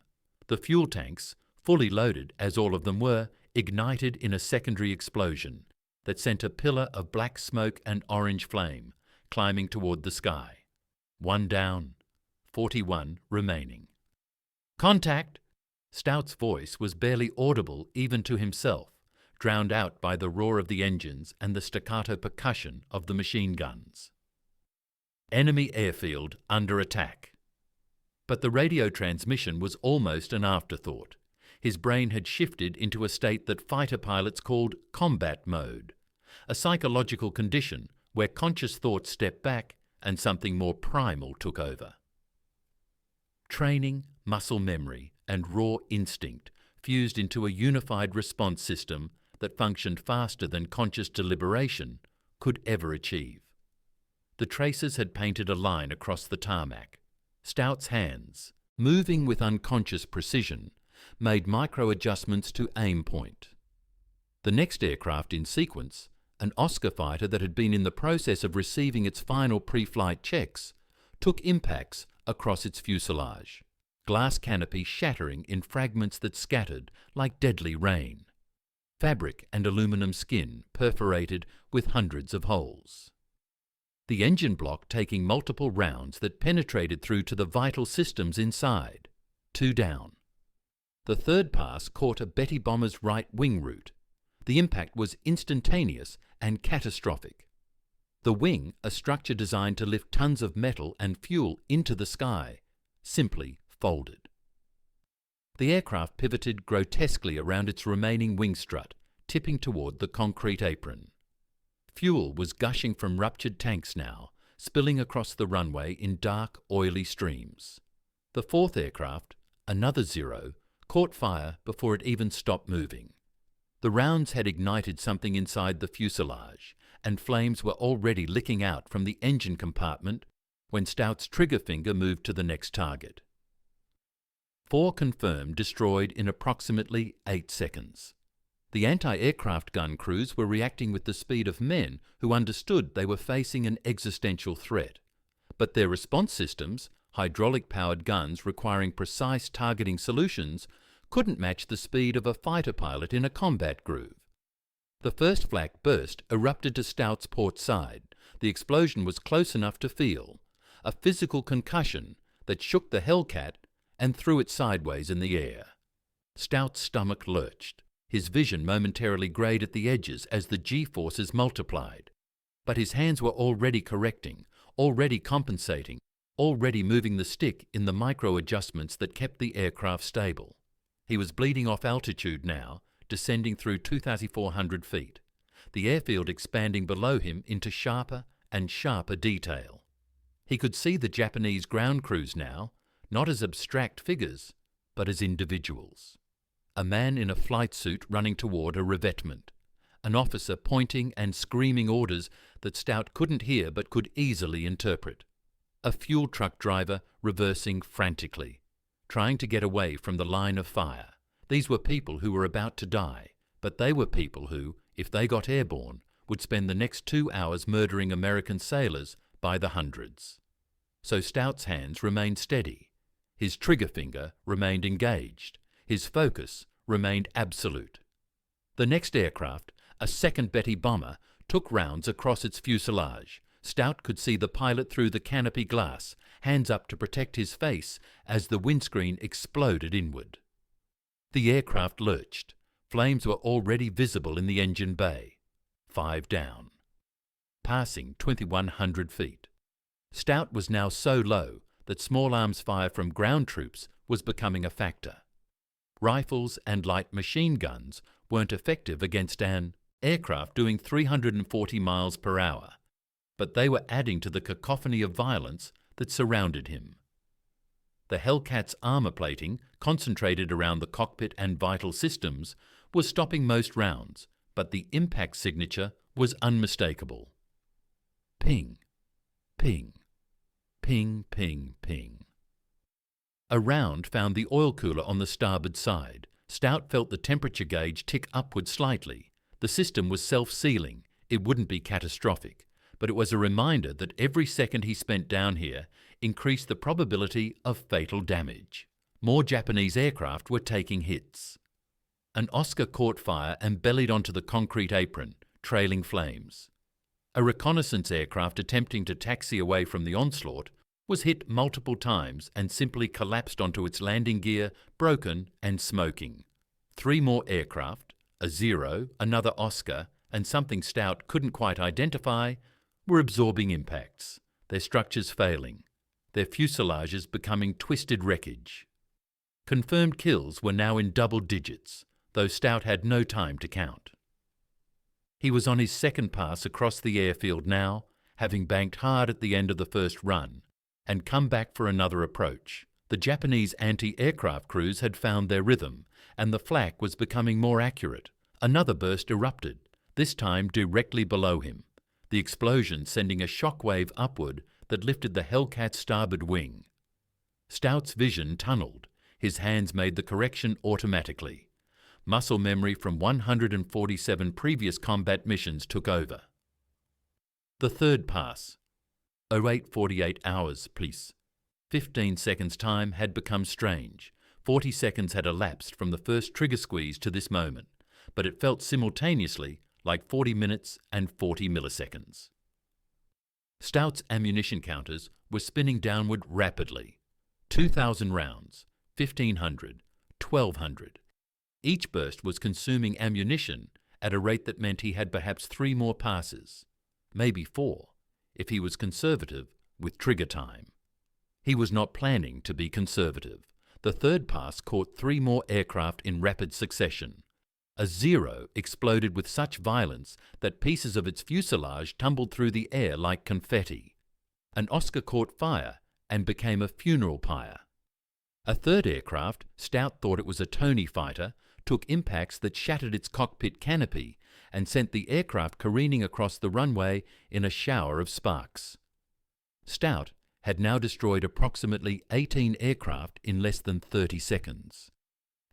The fuel tanks, fully loaded as all of them were, ignited in a secondary explosion that sent a pillar of black smoke and orange flame climbing toward the sky. One down, 41 remaining. "Contact!" Stout's voice was barely audible even to himself, drowned out by the roar of the engines and the staccato percussion of the machine guns. Enemy airfield under attack. But the radio transmission was almost an afterthought. His brain had shifted into a state that fighter pilots called combat mode, a psychological condition where conscious thought stepped back and something more primal took over. Training, muscle memory, and raw instinct fused into a unified response system that functioned faster than conscious deliberation could ever achieve. The tracers had painted a line across the tarmac. Stout's hands, moving with unconscious precision, made micro-adjustments to aim point. The next aircraft in sequence, an Oscar fighter that had been in the process of receiving its final pre-flight checks, took impacts across its fuselage, glass canopy shattering in fragments that scattered like deadly rain. Fabric and aluminum skin perforated with hundreds of holes. The engine block taking multiple rounds that penetrated through to the vital systems inside. 2 down. The third pass caught a Betty bomber's right wing root. The impact was instantaneous and catastrophic. The wing, a structure designed to lift tons of metal and fuel into the sky, simply folded. The aircraft pivoted grotesquely around its remaining wing strut, tipping toward the concrete apron. Fuel was gushing from ruptured tanks now, spilling across the runway in dark, oily streams. The fourth aircraft, another Zero, caught fire before it even stopped moving. The rounds had ignited something inside the fuselage, and flames were already licking out from the engine compartment when Stout's trigger finger moved to the next target. 4 confirmed destroyed in approximately 8 seconds. The anti-aircraft gun crews were reacting with the speed of men who understood they were facing an existential threat, but their response systems, hydraulic-powered guns requiring precise targeting solutions, couldn't match the speed of a fighter pilot in a combat groove. The first flak burst erupted to Stout's port side. The explosion was close enough to feel, a physical concussion that shook the Hellcat and threw it sideways in the air. Stout's stomach lurched. His vision momentarily greyed at the edges as the G-forces multiplied. But his hands were already correcting, already compensating, already moving the stick in the micro-adjustments that kept the aircraft stable. He was bleeding off altitude now, descending through 2,400 feet, the airfield expanding below him into sharper and sharper detail. He could see the Japanese ground crews now, not as abstract figures, but as individuals. A man in a flight suit running toward a revetment, an officer pointing and screaming orders that Stout couldn't hear but could easily interpret. A fuel truck driver reversing frantically, trying to get away from the line of fire. These were people who were about to die, but they were people who, if they got airborne, would spend the next 2 hours murdering American sailors by the hundreds. So Stout's hands remained steady. His trigger finger remained engaged. His focus remained absolute. The next aircraft, a second Betty bomber, took rounds across its fuselage. Stout could see the pilot through the canopy glass, hands up to protect his face as the windscreen exploded inward. The aircraft lurched. Flames were already visible in the engine bay. 5 down. Passing 2,100 feet. Stout was now so low that small arms fire from ground troops was becoming a factor. Rifles and light machine guns weren't effective against an aircraft doing 340 miles per hour, but they were adding to the cacophony of violence that surrounded him. The Hellcat's armor plating, concentrated around the cockpit and vital systems, was stopping most rounds, but the impact signature was unmistakable. Ping, ping, ping, ping, ping. A round found the oil cooler on the starboard side. Stout felt the temperature gauge tick upward slightly. The system was self-sealing. It wouldn't be catastrophic, but it was a reminder that every second he spent down here increased the probability of fatal damage. More Japanese aircraft were taking hits. An Oscar caught fire and bellied onto the concrete apron, trailing flames. A reconnaissance aircraft attempting to taxi away from the onslaught was hit multiple times and simply collapsed onto its landing gear, broken and smoking. 3 more aircraft, a Zero, another Oscar, and something Stout couldn't quite identify, were absorbing impacts, their structures failing, their fuselages becoming twisted wreckage. Confirmed kills were now in double digits, though Stout had no time to count. He was on his second pass across the airfield now, having banked hard at the end of the first run, and come back for another approach. The Japanese anti-aircraft crews had found their rhythm, and the flak was becoming more accurate. Another burst erupted, this time directly below him, the explosion sending a shockwave upward that lifted the Hellcat's starboard wing. Stout's vision tunneled. His hands made the correction automatically. Muscle memory from 147 previous combat missions took over. The third pass. 08:48 hours, please. 15 seconds time had become strange. 40 seconds had elapsed from the first trigger squeeze to this moment, but it felt simultaneously like 40 minutes and 40 milliseconds. Stout's ammunition counters were spinning downward rapidly. 2,000 rounds, 1,500, 1,200. Each burst was consuming ammunition at a rate that meant he had perhaps 3 more passes, maybe 4, if he was conservative with trigger time. He was not planning to be conservative. The third pass caught 3 more aircraft in rapid succession. A Zero exploded with such violence that pieces of its fuselage tumbled through the air like confetti. An Oscar caught fire and became a funeral pyre. A third aircraft, Stout thought it was a Tony fighter, took impacts that shattered its cockpit canopy and sent the aircraft careening across the runway in a shower of sparks. Stout had now destroyed approximately 18 aircraft in less than 30 seconds.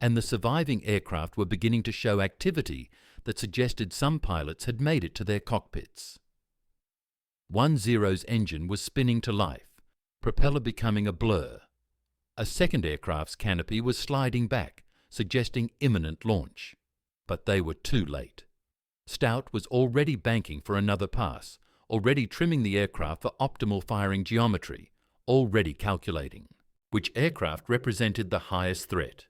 And the surviving aircraft were beginning to show activity that suggested some pilots had made it to their cockpits. 1-0's engine was spinning to life, propeller becoming a blur. A second aircraft's canopy was sliding back, suggesting imminent launch. But they were too late. Stout was already banking for another pass, already trimming the aircraft for optimal firing geometry, already calculating which aircraft represented the highest threat.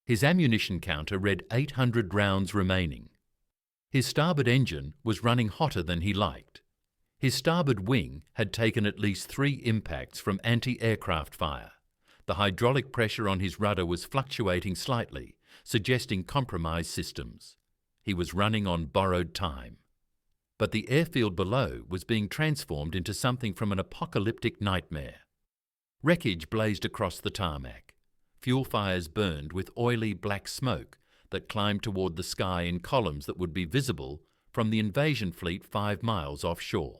His ammunition counter read 800 rounds remaining. His starboard engine was running hotter than he liked. His starboard wing had taken at least 3 impacts from anti-aircraft fire. The hydraulic pressure on his rudder was fluctuating slightly, suggesting compromised systems. He was running on borrowed time. But the airfield below was being transformed into something from an apocalyptic nightmare. Wreckage blazed across the tarmac. Fuel fires burned with oily black smoke that climbed toward the sky in columns that would be visible from the invasion fleet 5 miles offshore.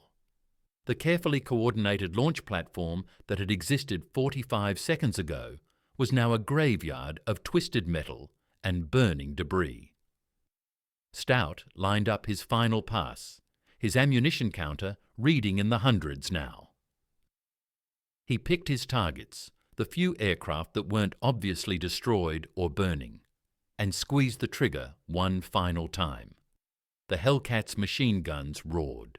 The carefully coordinated launch platform that had existed 45 seconds ago was now a graveyard of twisted metal and burning debris. Stout lined up his final pass, his ammunition counter reading in the hundreds now. He picked his targets, the few aircraft that weren't obviously destroyed or burning, and squeezed the trigger one final time. The Hellcat's machine guns roared.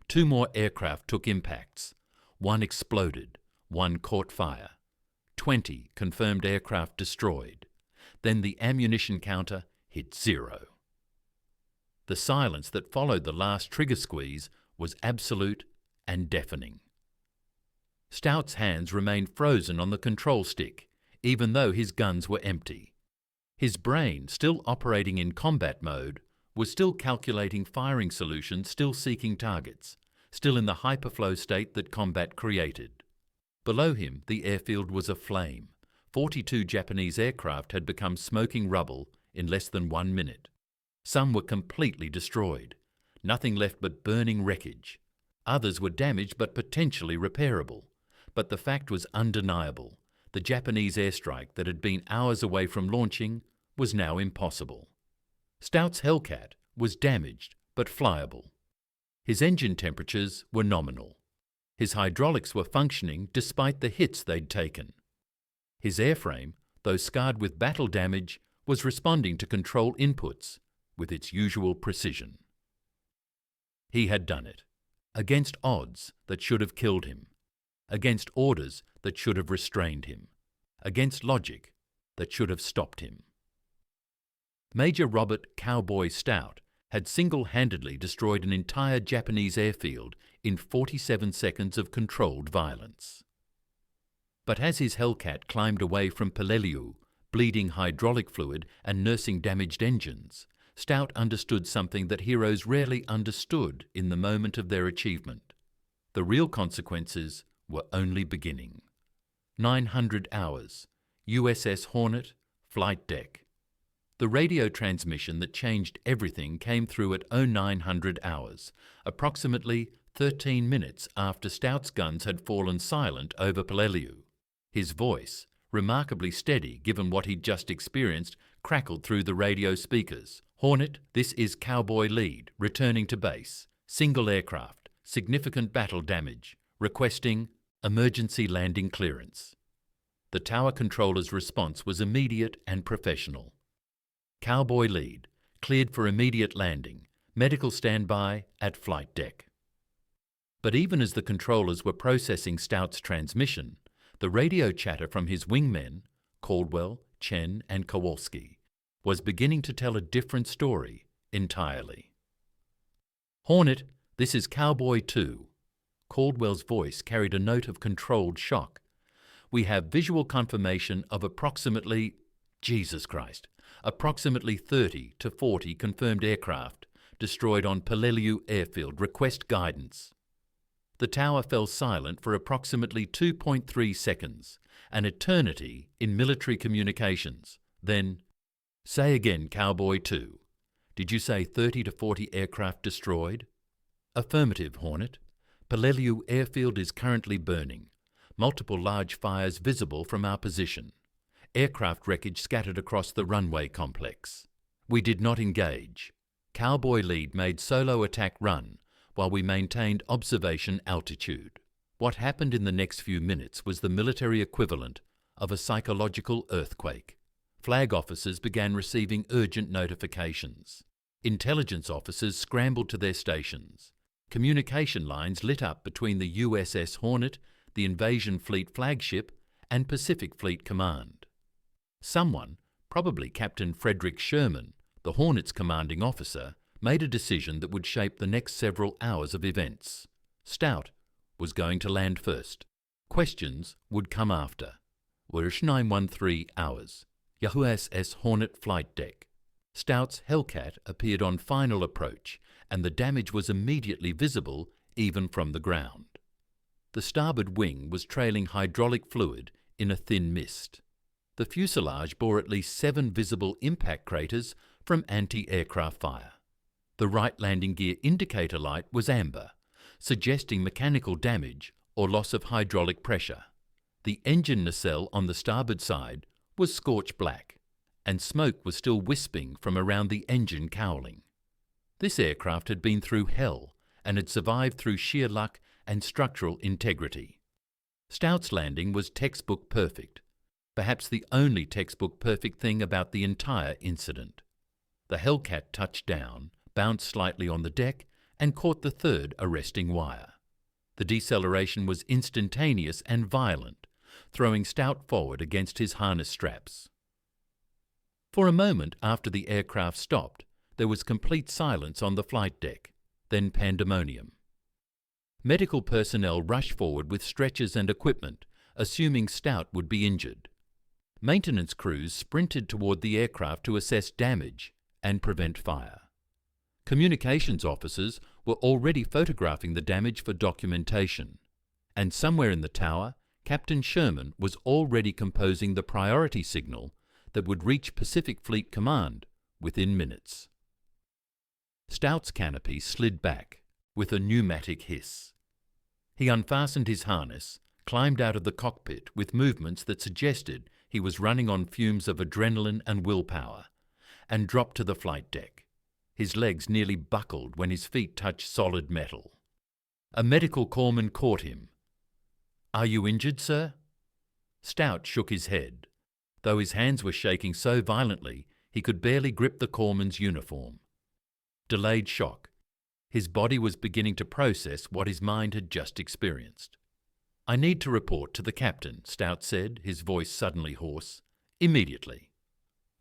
2 more aircraft took impacts. 1 exploded, 1 caught fire. 20 confirmed aircraft destroyed. Then the ammunition counter hit 0. The silence that followed the last trigger squeeze was absolute and deafening. Stout's hands remained frozen on the control stick, even though his guns were empty. His brain, still operating in combat mode, was still calculating firing solutions, still seeking targets, still in the hyperflow state that combat created. Below him, the airfield was aflame. 42 Japanese aircraft had become smoking rubble in less than 1 minute. Some were completely destroyed, nothing left but burning wreckage. Others were damaged but potentially repairable. But the fact was undeniable. The Japanese airstrike that had been hours away from launching was now impossible. Stout's Hellcat was damaged but flyable. His engine temperatures were nominal. His hydraulics were functioning despite the hits they'd taken. His airframe, though scarred with battle damage, was responding to control inputs with its usual precision. He had done it, against odds that should have killed him, against orders that should have restrained him, against logic that should have stopped him. Major Robert Cowboy Stout had single-handedly destroyed an entire Japanese airfield in 47 seconds of controlled violence. But as his Hellcat climbed away from Peleliu, bleeding hydraulic fluid and nursing damaged engines, Stout understood something that heroes rarely understood in the moment of their achievement. The real consequences were only beginning. 900 hours, USS Hornet, flight deck. The radio transmission that changed everything came through at 0900 hours, approximately 13 minutes after Stout's guns had fallen silent over Peleliu. His voice, remarkably steady given what he'd just experienced, crackled through the radio speakers. Hornet, this is Cowboy lead, returning to base. Single aircraft, significant battle damage, requesting emergency landing clearance. The tower controller's response was immediate and professional. Cowboy lead, cleared for immediate landing, medical standby at flight deck. But even as the controllers were processing Stout's transmission, the radio chatter from his wingmen, Caldwell, Chen and Kowalski, was beginning to tell a different story entirely. Hornet, this is Cowboy 2. Caldwell's voice carried a note of controlled shock. We have visual confirmation of approximately 30 to 40 confirmed aircraft destroyed on Peleliu airfield. Request guidance. The tower fell silent for approximately 2.3 seconds, an eternity in military communications. Then, "Say again, Cowboy 2. Did you say 30 to 40 aircraft destroyed?" "Affirmative, Hornet. Peleliu airfield is currently burning. Multiple large fires visible from our position. Aircraft wreckage scattered across the runway complex. We did not engage. Cowboy lead made solo attack run while we maintained observation altitude." What happened in the next few minutes was the military equivalent of a psychological earthquake. Flag officers began receiving urgent notifications. Intelligence officers scrambled to their stations. Communication lines lit up between the USS Hornet, the Invasion Fleet flagship, and Pacific Fleet Command. Someone, probably Captain Frederick Sherman, the Hornet's commanding officer, made a decision that would shape the next several hours of events. Stout was going to land first. Questions would come after. Where's 913 hours? USS Hornet flight deck. Stout's Hellcat appeared on final approach, and the damage was immediately visible even from the ground. The starboard wing was trailing hydraulic fluid in a thin mist. The fuselage bore at least 7 visible impact craters from anti-aircraft fire. The right landing gear indicator light was amber, suggesting mechanical damage or loss of hydraulic pressure. The engine nacelle on the starboard side was scorched black, and smoke was still wisping from around the engine cowling. This aircraft had been through hell and had survived through sheer luck and structural integrity. Stout's landing was textbook perfect, perhaps the only textbook perfect thing about the entire incident. The Hellcat touched down, bounced slightly on the deck, and caught the third arresting wire. The deceleration was instantaneous and violent, throwing Stout forward against his harness straps. For a moment after the aircraft stopped, there was complete silence on the flight deck, then pandemonium. Medical personnel rushed forward with stretchers and equipment, assuming Stout would be injured. Maintenance crews sprinted toward the aircraft to assess damage and prevent fire. Communications officers were already photographing the damage for documentation, and somewhere in the tower, Captain Sherman was already composing the priority signal that would reach Pacific Fleet Command within minutes. Stout's canopy slid back with a pneumatic hiss. He unfastened his harness, climbed out of the cockpit with movements that suggested he was running on fumes of adrenaline and willpower, and dropped to the flight deck. His legs nearly buckled when his feet touched solid metal. A medical corpsman caught him. "Are you injured, sir?" Stout shook his head, though his hands were shaking so violently he could barely grip the corpsman's uniform. Delayed shock. His body was beginning to process what his mind had just experienced. "I need to report to the captain," Stout said, his voice suddenly hoarse. "Immediately."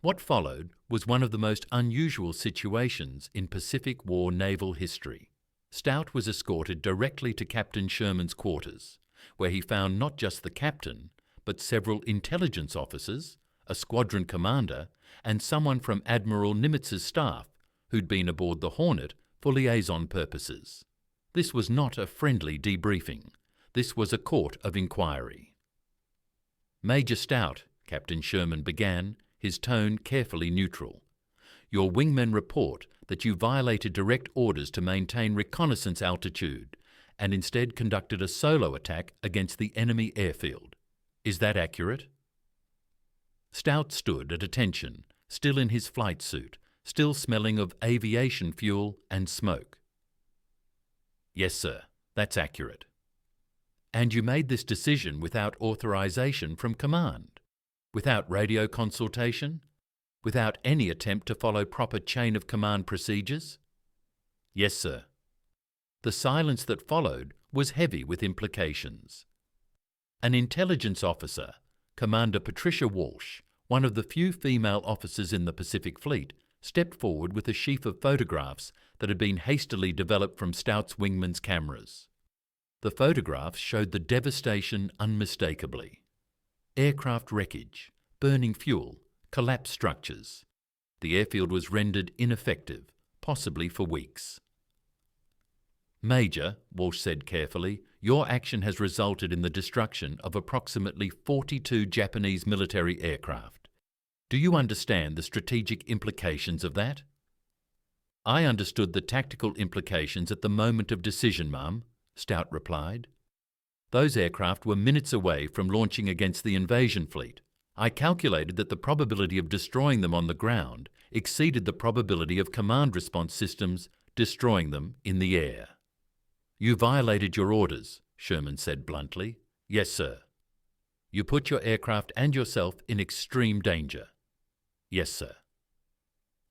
What followed was one of the most unusual situations in Pacific War naval history. Stout was escorted directly to Captain Sherman's quarters, where he found not just the captain, but several intelligence officers, a squadron commander, and someone from Admiral Nimitz's staff who'd been aboard the Hornet for liaison purposes. This was not a friendly debriefing. This was a court of inquiry. "Major Stout," Captain Sherman began, his tone carefully neutral, "your wingmen report that you violated direct orders to maintain reconnaissance altitude and instead conducted a solo attack against the enemy airfield. Is that accurate?" Stout stood at attention, still in his flight suit, still smelling of aviation fuel and smoke. "Yes, sir, that's accurate." "And you made this decision without authorization from command? Without radio consultation? Without any attempt to follow proper chain of command procedures?" "Yes, sir." The silence that followed was heavy with implications. An intelligence officer, Commander Patricia Walsh, one of the few female officers in the Pacific Fleet, stepped forward with a sheaf of photographs that had been hastily developed from Stout's wingman's cameras. The photographs showed the devastation unmistakably. Aircraft wreckage, burning fuel, collapsed structures. The airfield was rendered ineffective, possibly for weeks. "Major," Walsh said carefully, "your action has resulted in the destruction of approximately 42 Japanese military aircraft. Do you understand the strategic implications of that?" "I understood the tactical implications at the moment of decision, ma'am," Stout replied. "Those aircraft were minutes away from launching against the invasion fleet. I calculated that the probability of destroying them on the ground exceeded the probability of command response systems destroying them in the air." "You violated your orders," Sherman said bluntly. "Yes, sir." "You put your aircraft and yourself in extreme danger." "Yes, sir."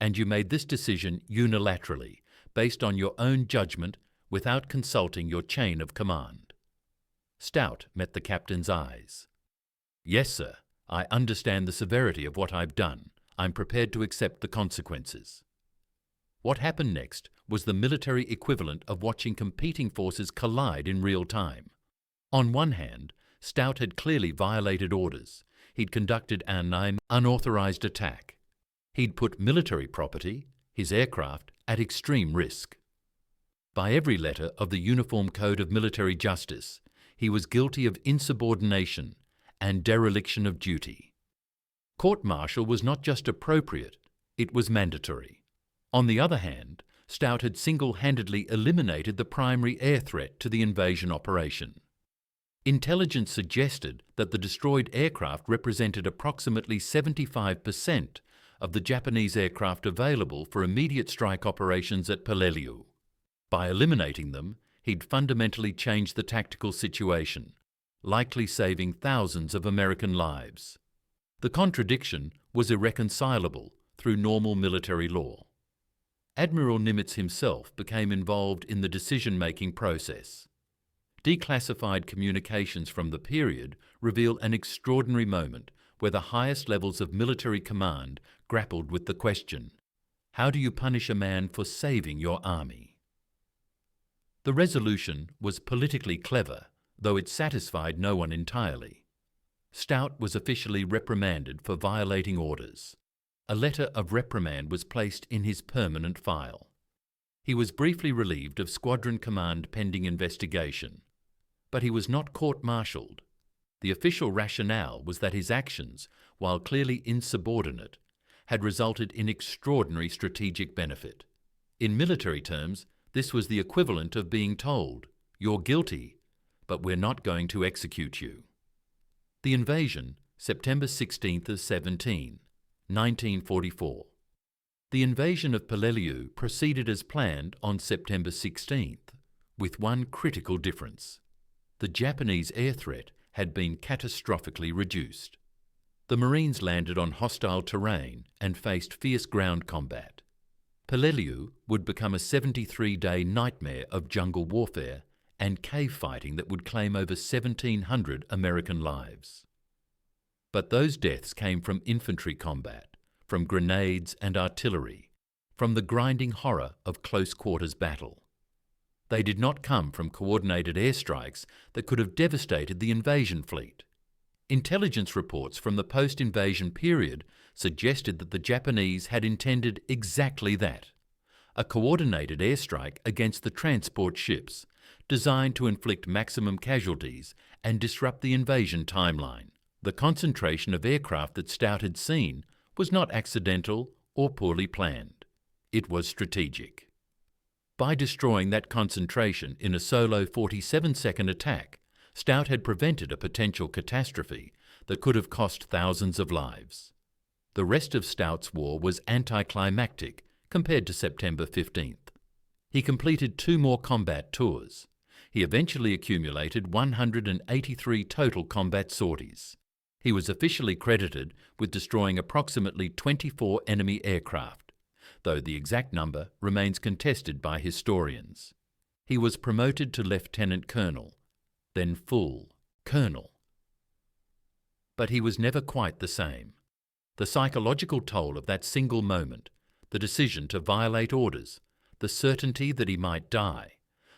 "And you made this decision unilaterally, based on your own judgment, without consulting your chain of command." Stout met the captain's eyes. "Yes, sir. I understand the severity of what I've done. I'm prepared to accept the consequences." What happened next was the military equivalent of watching competing forces collide in real time. On one hand, Stout had clearly violated orders. He'd conducted an unauthorized attack. He'd put military property, his aircraft, at extreme risk. By every letter of the Uniform Code of Military Justice, he was guilty of insubordination and dereliction of duty. Court-martial was not just appropriate, it was mandatory. On the other hand, Stout had single-handedly eliminated the primary air threat to the invasion operation. Intelligence suggested that the destroyed aircraft represented approximately 75% of the Japanese aircraft available for immediate strike operations at Peleliu. By eliminating them, he'd fundamentally changed the tactical situation, likely saving thousands of American lives. The contradiction was irreconcilable through normal military law. Admiral Nimitz himself became involved in the decision-making process. Declassified communications from the period reveal an extraordinary moment where the highest levels of military command grappled with the question, how do you punish a man for saving your army? The resolution was politically clever, though it satisfied no one entirely. Stout was officially reprimanded for violating orders. A letter of reprimand was placed in his permanent file. He was briefly relieved of squadron command pending investigation, but he was not court-martialed. The official rationale was that his actions, while clearly insubordinate, had resulted in extraordinary strategic benefit. In military terms, this was the equivalent of being told, "You're guilty, but we're not going to execute you." The invasion, September 16th of 1944. The invasion of Peleliu proceeded as planned on September 16th, with one critical difference. The Japanese air threat had been catastrophically reduced. The Marines landed on hostile terrain and faced fierce ground combat. Peleliu would become a 73-day nightmare of jungle warfare and cave fighting that would claim over 1,700 American lives. But those deaths came from infantry combat, from grenades and artillery, from the grinding horror of close-quarters battle. They did not come from coordinated airstrikes that could have devastated the invasion fleet. Intelligence reports from the post-invasion period suggested that the Japanese had intended exactly that, a coordinated airstrike against the transport ships, designed to inflict maximum casualties and disrupt the invasion timeline. The concentration of aircraft that Stout had seen was not accidental or poorly planned. It was strategic. By destroying that concentration in a solo 47-second attack, Stout had prevented a potential catastrophe that could have cost thousands of lives. The rest of Stout's war was anticlimactic compared to September 15th. He completed 2 more combat tours. He eventually accumulated 183 total combat sorties. He was officially credited with destroying approximately 24 enemy aircraft, though the exact number remains contested by historians. He was promoted to lieutenant colonel, then full colonel. But he was never quite the same. The psychological toll of that single moment, the decision to violate orders, the certainty that he might die,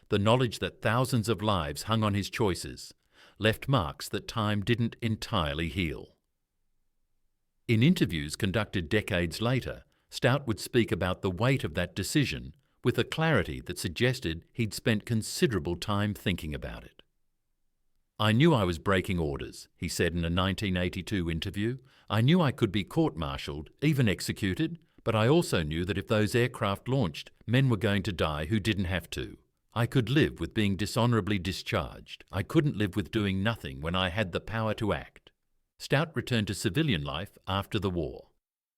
the knowledge that thousands of lives hung on his choices, left marks that time didn't entirely heal. In interviews conducted decades later, Stout would speak about the weight of that decision with a clarity that suggested he'd spent considerable time thinking about it. "I knew I was breaking orders," he said in a 1982 interview. "I knew I could be court-martialed, even executed, but I also knew that if those aircraft launched, men were going to die who didn't have to. I could live with being dishonourably discharged. I couldn't live with doing nothing when I had the power to act." Stout returned to civilian life after the war.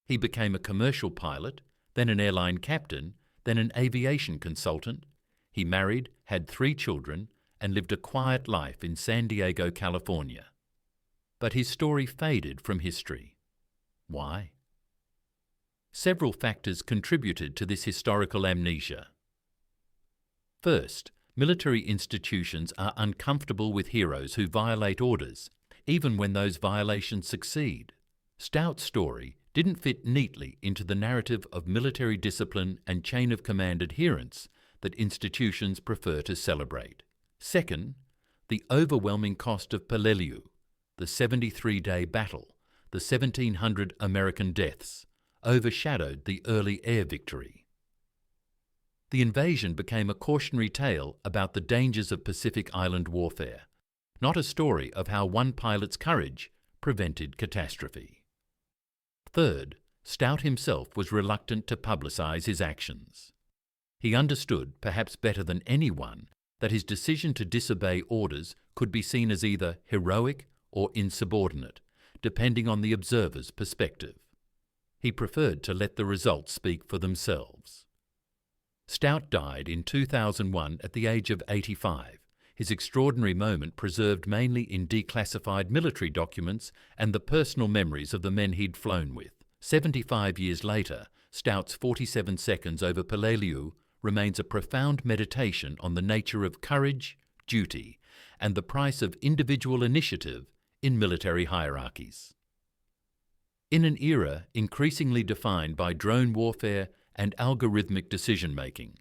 He became a commercial pilot, then an airline captain, then an aviation consultant. He married, had 3 children, and lived a quiet life in San Diego, California. But his story faded from history. Why? Several factors contributed to this historical amnesia. First, military institutions are uncomfortable with heroes who violate orders, even when those violations succeed. Stout's story didn't fit neatly into the narrative of military discipline and chain of command adherence that institutions prefer to celebrate. Second, the overwhelming cost of Peleliu, the 73-day battle, the 1,700 American deaths, overshadowed the early air victory. The invasion became a cautionary tale about the dangers of Pacific Island warfare, not a story of how one pilot's courage prevented catastrophe. Third, Stout himself was reluctant to publicize his actions. He understood, perhaps better than anyone, that his decision to disobey orders could be seen as either heroic or insubordinate, depending on the observer's perspective. He preferred to let the results speak for themselves. Stout died in 2001 at the age of 85, his extraordinary moment preserved mainly in declassified military documents and the personal memories of the men he'd flown with. 75 years later, Stout's 47 seconds over Peleliu remains a profound meditation on the nature of courage, duty, and the price of individual initiative in military hierarchies. In an era increasingly defined by drone warfare and algorithmic decision-making,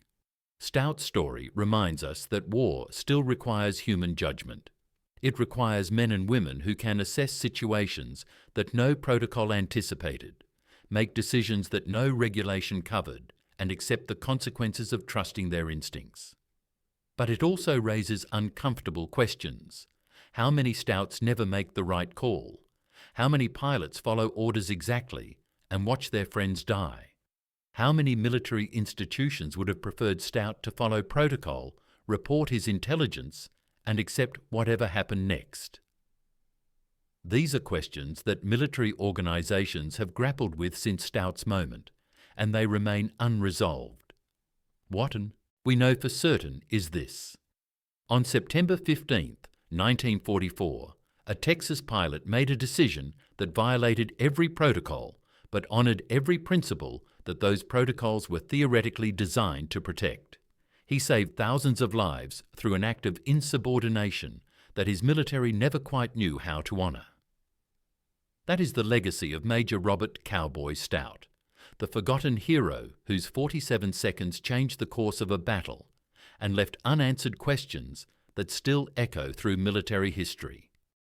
Stout's story reminds us that war still requires human judgment. It requires men and women who can assess situations that no protocol anticipated, make decisions that no regulation covered, and accept the consequences of trusting their instincts. But it also raises uncomfortable questions. How many Stouts never make the right call? How many pilots follow orders exactly and watch their friends die? How many military institutions would have preferred Stout to follow protocol, report his intelligence, and accept whatever happened next? These are questions that military organizations have grappled with since Stout's moment, and they remain unresolved. What we know for certain is this. On September 15, 1944, a Texas pilot made a decision that violated every protocol but honoured every principle that those protocols were theoretically designed to protect. He saved thousands of lives through an act of insubordination that his military never quite knew how to honour. That is the legacy of Major Robert Cowboy Stout, the forgotten hero whose 47 seconds changed the course of a battle and left unanswered questions that still echo through military history.